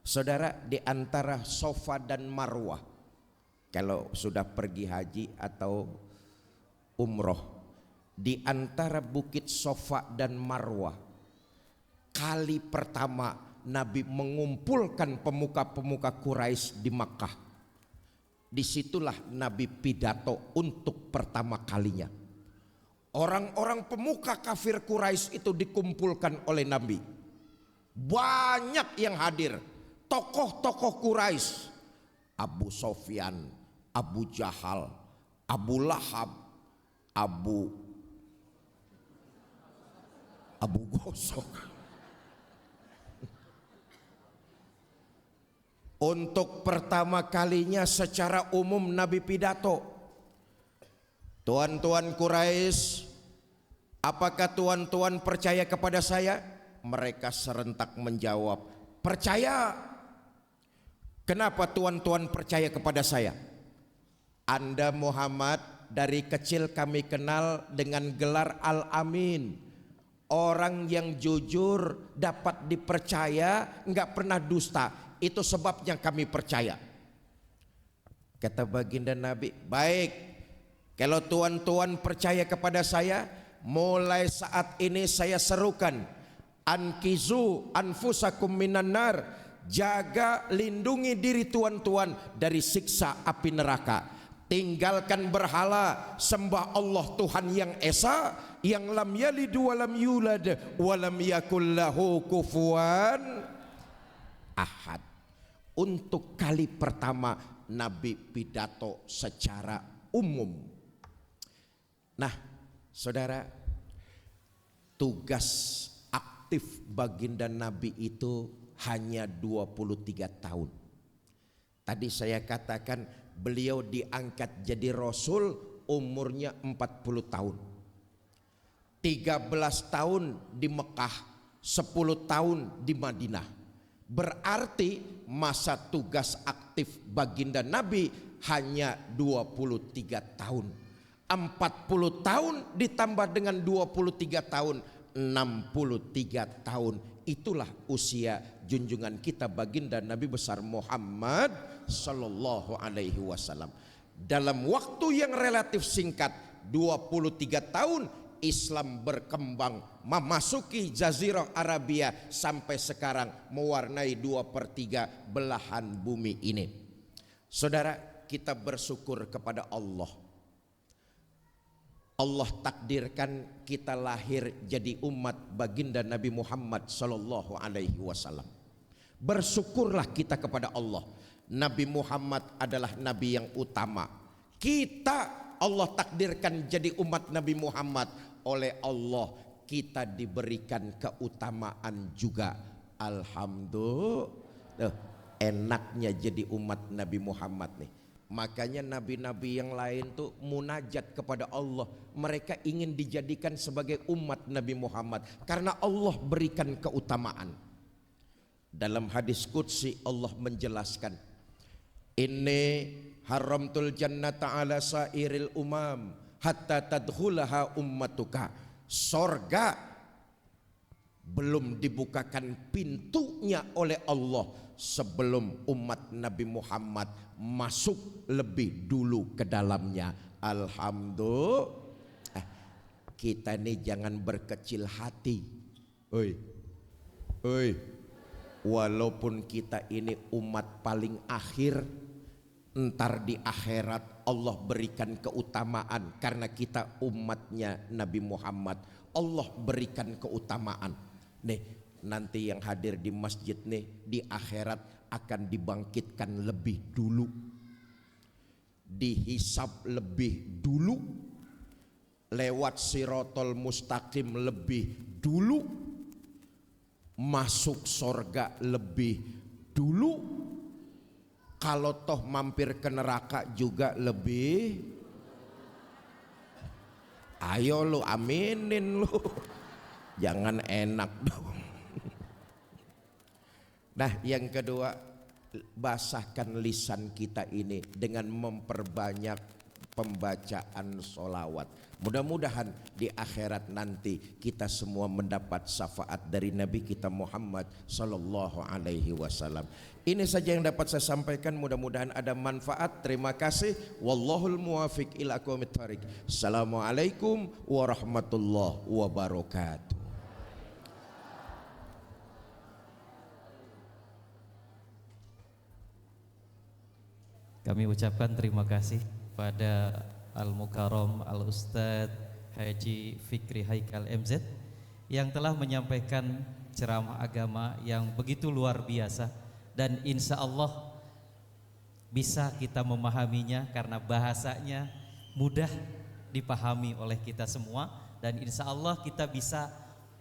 Saudara, di antara Safa dan Marwah, kalau sudah pergi haji atau umroh, di antara bukit Safa dan Marwah, kali pertama Nabi mengumpulkan pemuka-pemuka Quraisy di Makkah. Disitulah Nabi pidato untuk pertama kalinya. Orang-orang pemuka kafir Quraisy itu dikumpulkan oleh Nabi. Banyak yang hadir, tokoh-tokoh Quraisy, Abu Sofyan, Abu Jahal, Abu Lahab, Abu Gosok. Untuk pertama kalinya secara umum Nabi pidato. Tuan-tuan Quraisy, apakah tuan-tuan percaya kepada saya? Mereka serentak menjawab, percaya. Kenapa tuan-tuan percaya kepada saya? Anda Muhammad dari kecil kami kenal dengan gelar Al-Amin. Orang yang jujur, dapat dipercaya, enggak pernah dusta. Itu sebabnya kami percaya. Kata baginda Nabi, baik, kalau tuan-tuan percaya kepada saya, mulai saat ini saya serukan, ankizu anfusakum minan nar, jaga lindungi diri tuan-tuan dari siksa api neraka. tinggalkan berhala, sembah Allah Tuhan yang esa, yang lam yalid wa lam yulad wa lam yakul lahu kufuwan ahad. Untuk kali pertama Nabi pidato secara umum. Nah, saudara, tugas aktif baginda Nabi itu hanya 23 tahun. Tadi saya katakan beliau diangkat jadi Rasul umurnya 40 tahun. 13 tahun di Mekah, 10 tahun di Madinah. Berarti masa tugas aktif baginda Nabi hanya 23 tahun. 40 tahun ditambah dengan 23 tahun, 63 tahun. Itulah usia junjungan kita baginda Nabi besar Muhammad sallallahu alaihi wasallam. Dalam waktu yang relatif singkat, 23 tahun, Islam berkembang memasuki Jazirah Arabia sampai sekarang mewarnai 2/3 belahan bumi ini. Saudara, kita bersyukur kepada Allah. Allah takdirkan kita lahir jadi umat baginda Nabi Muhammad sallallahu alaihi wasallam. Bersyukurlah kita kepada Allah. Nabi Muhammad adalah nabi yang utama. Kita Allah takdirkan jadi umat Nabi Muhammad. Oleh Allah kita diberikan keutamaan juga. Alhamdulillah. Enaknya jadi umat Nabi Muhammad nih. Makanya nabi-nabi yang lain tuh munajat kepada Allah. Mereka ingin dijadikan sebagai umat Nabi Muhammad karena Allah berikan keutamaan. Dalam hadis qudsi Allah menjelaskan, "Inni haramtul jannata ala sairil umam hatta tadkhulaha ummatuka." Sorga belum dibukakan pintunya oleh Allah sebelum umat Nabi Muhammad masuk lebih dulu ke dalamnya. Alhamdulillah. Kita ini jangan berkecil hati. Walaupun kita ini umat paling akhir, entar di akhirat Allah berikan keutamaan karena kita umatnya Nabi Muhammad. Allah berikan keutamaan. Nih, nanti yang hadir di masjid nih di akhirat akan dibangkitkan lebih dulu, dihisab lebih dulu, lewat sirotol mustaqim lebih dulu, masuk sorga lebih dulu, kalau toh mampir ke neraka juga lebih. Ayo lu aminin lu, jangan enak dong. Nah, yang kedua, basahkan lisan kita ini dengan memperbanyak pembacaan sholawat. Mudah-mudahan di akhirat nanti kita semua mendapat syafaat dari Nabi kita Muhammad sallallahu alaihi wasallam. Ini saja yang dapat saya sampaikan, mudah-mudahan ada manfaat. Terima kasih. Wallahul muwafiq ila aqwamit thoriq. Assalamualaikum warahmatullahi wabarakatuh. Kami ucapkan terima kasih pada Al-Mukarram Al-Ustadz Haji Fikri Haikal MZ yang telah menyampaikan ceramah agama yang begitu luar biasa, dan insya Allah bisa kita memahaminya karena bahasanya mudah dipahami oleh kita semua, dan insya Allah kita bisa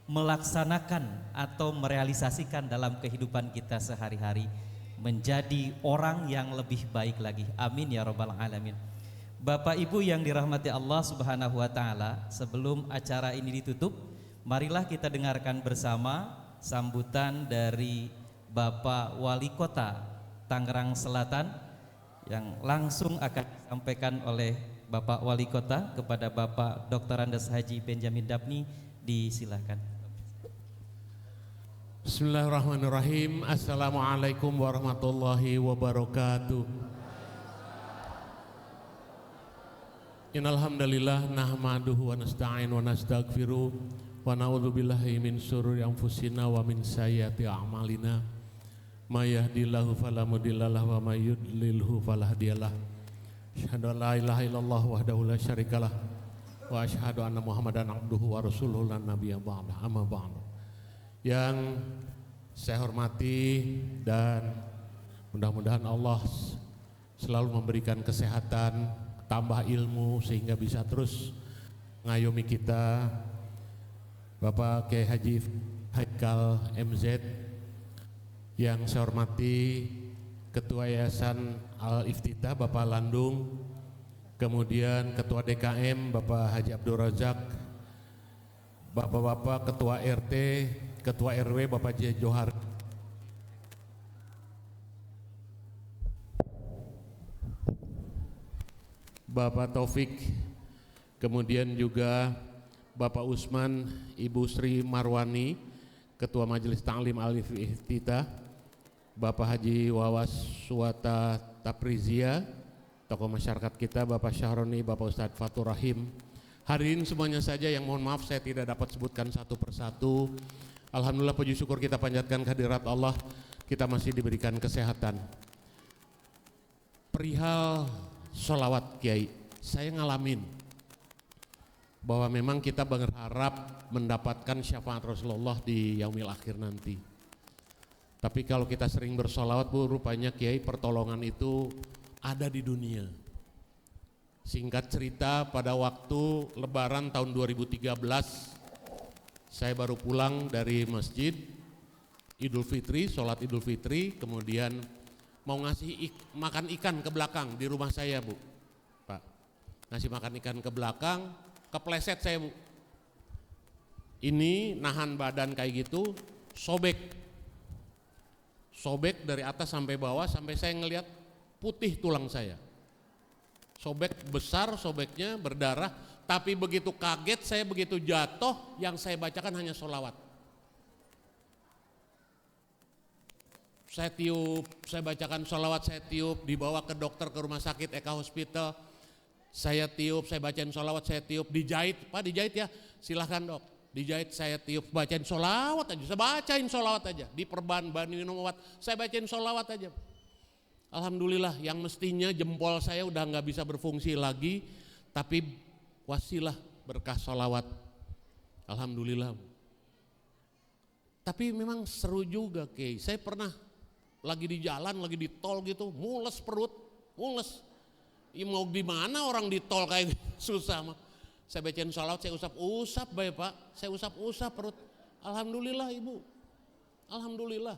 melaksanakan atau merealisasikan dalam kehidupan kita sehari-hari menjadi orang yang lebih baik lagi. Amin ya rabbal alamin. Bapak Ibu yang dirahmati Allah Subhanahu wa taala, sebelum acara ini ditutup, marilah kita dengarkan bersama sambutan dari Bapak Wali Kota Tangerang Selatan yang langsung akan disampaikan oleh Bapak Wali Kota kepada Bapak Dr. Andes Haji Benjamin Dabni. Disilakan. Bismillahirrahmanirrahim. Assalamualaikum warahmatullahi wabarakatuh. Innal hamdalillah nahmaduhu wa nasta'in wa nastaghfiruh wa na'udzu billahi min syururi anfusina wa min sayyiati a'malina. May yahdihillahu fala mudhillalah wa may yudlilhu fala hadiyalah. Asyhadu an la ilaha illallah wahdahu la syarikalah wa asyhadu anna Muhammadan abduhu wa rasuluhu la nabiyya ba'da. Amma ba'du. Yang saya hormati dan mudah-mudahan Allah selalu memberikan kesehatan, tambah ilmu sehingga bisa terus ngayomi kita. Bapak Kiai Haji Haikal MZ, yang saya hormati Ketua Yayasan Al-Iftitah Bapak Landung, kemudian Ketua DKM Bapak Haji Abdul Razak, Bapak-bapak Ketua RT, Ketua RW Bapak J. Johar, Bapak Taufik, kemudian juga Bapak Usman, Ibu Sri Marwani, Ketua Majelis Ta'lim Al-Iftitah, Bapak Haji Wawas Suwata Taprizia, tokoh masyarakat kita, Bapak Syahroni, Bapak Ustadz Fatur Rahim. Hadirin semuanya saja yang mohon maaf saya tidak dapat sebutkan satu persatu. Alhamdulillah puji syukur kita panjatkan kehadirat Allah, kita masih diberikan kesehatan. Perihal sholawat Kiai, saya ngalamin bahwa memang kita berharap mendapatkan syafaat Rasulullah di yaumil akhir nanti. Tapi kalau kita sering bersolawat Bu, rupanya Kiai pertolongan itu ada di dunia. Singkat cerita, pada waktu lebaran tahun 2013 saya baru pulang dari masjid Idul Fitri, sholat Idul Fitri, kemudian mau ngasih makan ikan ke belakang di rumah saya Bu. Pak, ngasih makan ikan ke belakang, kepleset saya Bu. Ini nahan badan kayak gitu, sobek dari atas sampai bawah, sampai saya ngelihat putih tulang saya. Sobek besar, sobeknya berdarah, tapi begitu kaget saya, begitu jatuh, yang saya bacakan hanya sholawat. Saya tiup, saya bacakan sholawat, saya tiup, dibawa ke dokter ke rumah sakit Eka Hospital, saya tiup, saya bacain sholawat, saya tiup, dijahit, Pak dijahit ya, silahkan dok, dijahit, saya tiup, bacain sholawat aja, saya bacain sholawat aja, diperban, minum obat, saya bacain sholawat aja. Alhamdulillah, yang mestinya jempol saya udah nggak bisa berfungsi lagi, tapi wasilah berkah sholawat, alhamdulillah. Tapi memang seru juga Kiai, saya pernah lagi di jalan, lagi di tol gitu, mules perut, mules. Ya mau gimana orang di tol kayak susah mah. Saya bacain sholawat, saya usap-usap baik Pak, saya usap-usap perut. Alhamdulillah Ibu, alhamdulillah.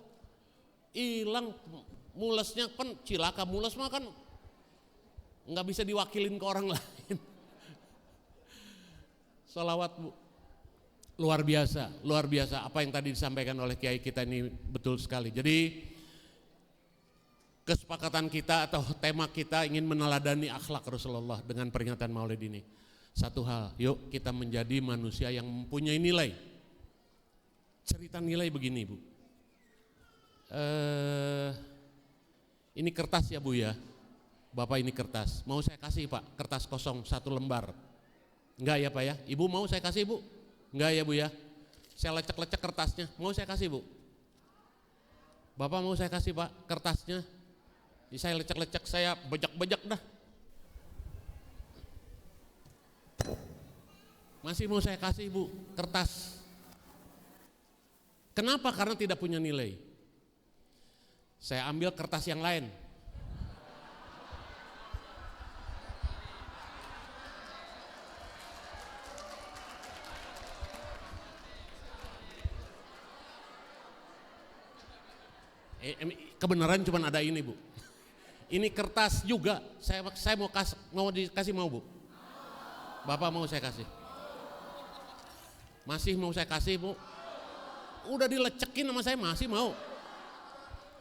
Hilang mulesnya, kan cilaka mules mah kan nggak bisa diwakilin ke orang lain. Sholawat Bu, luar biasa, luar biasa. Apa yang tadi disampaikan oleh Kiai kita ini betul sekali. Jadi kesepakatan kita atau tema kita ingin meneladani akhlak Rasulullah dengan peringatan Maulid ini. Satu hal, yuk kita menjadi manusia yang mempunyai nilai. Cerita nilai begini Bu. Ini kertas ya Bu ya. Bapak ini kertas. Mau saya kasih Pak, kertas kosong 1 lembar. Enggak ya Pak ya? Ibu mau saya kasih Bu? Enggak ya Bu ya? Saya lecek-lecek kertasnya. Mau saya kasih Bu? Bapak mau saya kasih Pak kertasnya? Saya lecek-lecek, saya bejak-bejak dah. Masih mau saya kasih Bu kertas. Kenapa? Karena tidak punya nilai. Saya ambil kertas yang lain. Kebenaran cuma ada ini Bu. Ini kertas juga, saya mau dikasih mau Bu? Bapak mau saya kasih? Masih mau saya kasih Bu? Udah dilecekin sama saya masih mau.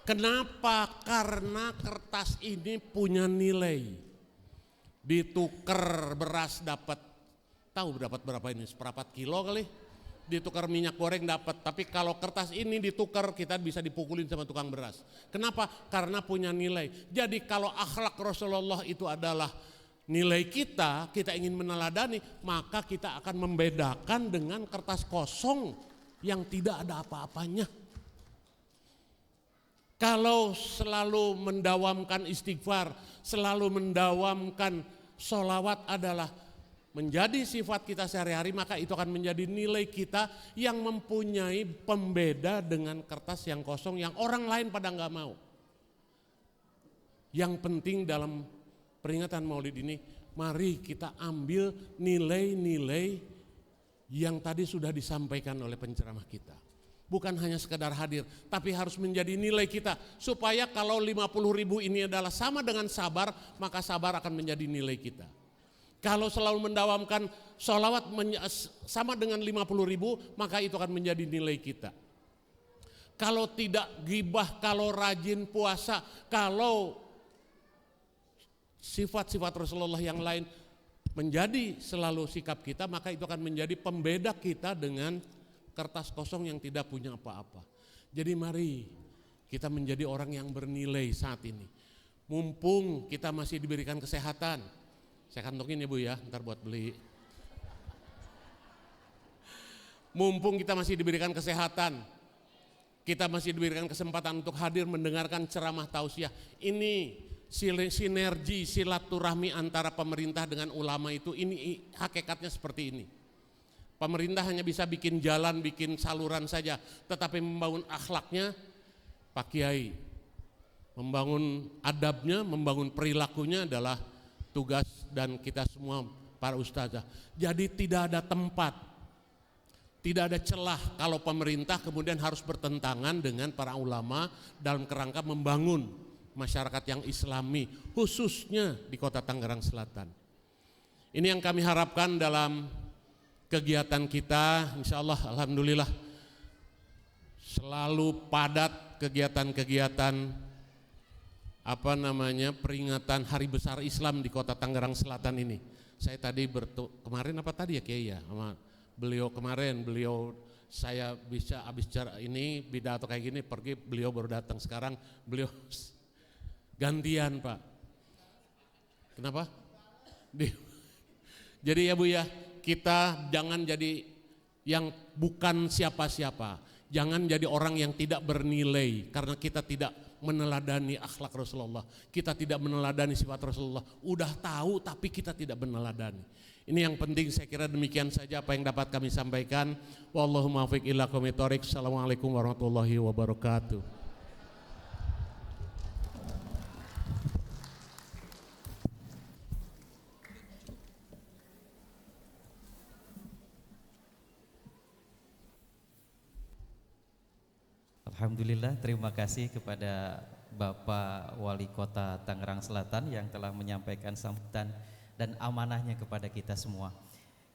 Kenapa? Karena kertas ini punya nilai. Ditukar beras dapat, tahu dapat berapa ini? Seperempat kilo kali. Ditukar minyak goreng dapat, tapi kalau kertas ini ditukar kita bisa dipukulin sama tukang beras. Kenapa? Karena punya nilai. Jadi kalau akhlak Rasulullah itu adalah nilai kita ingin meneladani, maka kita akan membedakan dengan kertas kosong yang tidak ada apa-apanya. Kalau selalu mendawamkan istighfar, selalu mendawamkan sholawat adalah menjadi sifat kita sehari-hari, maka itu akan menjadi nilai kita yang mempunyai pembeda dengan kertas yang kosong yang orang lain pada nggak mau. Yang penting dalam peringatan Maulid ini, mari kita ambil nilai-nilai yang tadi sudah disampaikan oleh penceramah kita. Bukan hanya sekedar hadir, tapi harus menjadi nilai kita. Supaya kalau 50.000 ini adalah sama dengan sabar, maka sabar akan menjadi nilai kita. Kalau selalu mendawamkan sholawat sama dengan 50.000, maka itu akan menjadi nilai kita. Kalau tidak gibah, kalau rajin puasa, kalau sifat-sifat Rasulullah yang lain menjadi selalu sikap kita, maka itu akan menjadi pembeda kita dengan kertas kosong yang tidak punya apa-apa. Jadi mari kita menjadi orang yang bernilai saat ini. Mumpung kita masih diberikan kesehatan, saya kantongin ya Bu ya, ntar buat beli. Mumpung kita masih diberikan kesehatan, kita masih diberikan kesempatan untuk hadir mendengarkan ceramah tausiah. Ini sinergi silaturahmi antara pemerintah dengan ulama itu, ini hakikatnya seperti ini. Pemerintah hanya bisa bikin jalan, bikin saluran saja, tetapi membangun akhlaknya Pak Kiai. Membangun adabnya, membangun perilakunya adalah tugas dan kita semua para ustazah. Jadi tidak ada tempat, tidak ada celah kalau pemerintah kemudian harus bertentangan dengan para ulama dalam kerangka membangun masyarakat yang islami, khususnya di kota Tangerang Selatan. Ini yang kami harapkan dalam kegiatan kita, insya Allah alhamdulillah selalu padat kegiatan-kegiatan peringatan Hari Besar Islam di kota Tangerang Selatan ini. Saya tadi kemarin apa tadi ya Kiai ya, sama beliau kemarin, saya bisa habis cara ini beda atau kayak gini pergi, beliau baru datang, sekarang beliau gantian Pak. Kenapa? Jadi ya Bu ya, kita jangan jadi yang bukan siapa-siapa, jangan jadi orang yang tidak bernilai karena kita tidak meneladani akhlak Rasulullah, kita tidak meneladani sifat Rasulullah. Udah tahu tapi kita tidak meneladani. Ini yang penting, saya kira demikian saja apa yang dapat kami sampaikan. Wallahu muwaffiq ila aqwamit thoriq. Assalamualaikum warahmatullahi wabarakatuh. Alhamdulillah, terima kasih kepada Bapak Wali Kota Tangerang Selatan yang telah menyampaikan sambutan dan amanahnya kepada kita semua.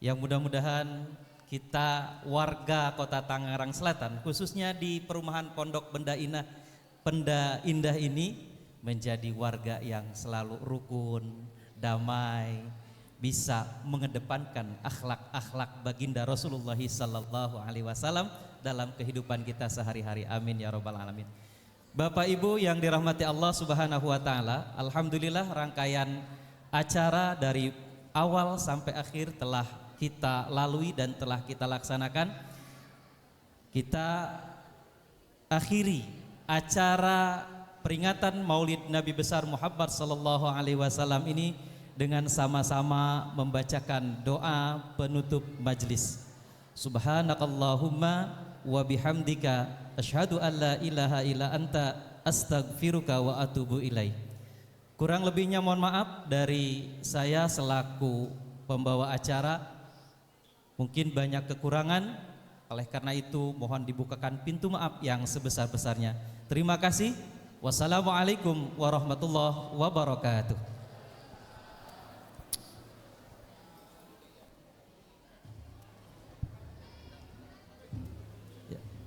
Yang mudah-mudahan kita warga Kota Tangerang Selatan, khususnya di perumahan Pondok Benda Indah ini, menjadi warga yang selalu rukun, damai, bisa mengedepankan akhlak-akhlak baginda Rasulullah sallallahu alaihi wasallam dalam kehidupan kita sehari-hari. Amin ya rabbal alamin. Bapak Ibu yang dirahmati Allah Subhanahu wa taala, alhamdulillah rangkaian acara dari awal sampai akhir telah kita lalui dan telah kita laksanakan. Kita akhiri acara peringatan Maulid Nabi besar Muhammad sallallahu alaihi wasallam ini dengan sama-sama membacakan doa penutup majlis. Subhanakallahumma wa bihamdika asyhadu an la ilaha illa anta astaghfiruka wa atubu ilaih. Kurang lebihnya mohon maaf dari saya selaku pembawa acara. Mungkin banyak kekurangan, oleh karena itu mohon dibukakan pintu maaf yang sebesar-besarnya. Terima kasih. Wassalamualaikum warahmatullahi wabarakatuh.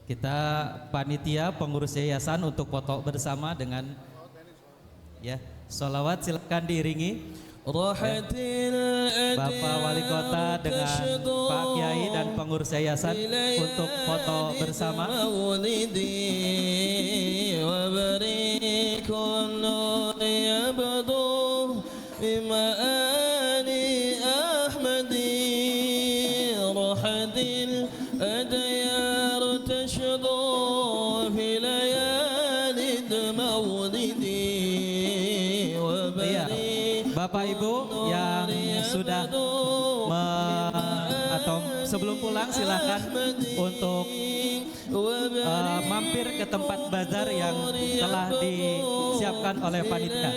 Kita panitia pengurus yayasan untuk foto bersama dengan ya, sholawat silakan diiringi. Bapak Wali Kota dengan Pak Kiai dan pengurus yayasan untuk foto bersama. في ليالي الدمار Iya, Bapak Ibu yang sudah atau sebelum pulang silahkan untuk mampir ke tempat bazar yang telah disiapkan oleh panitia.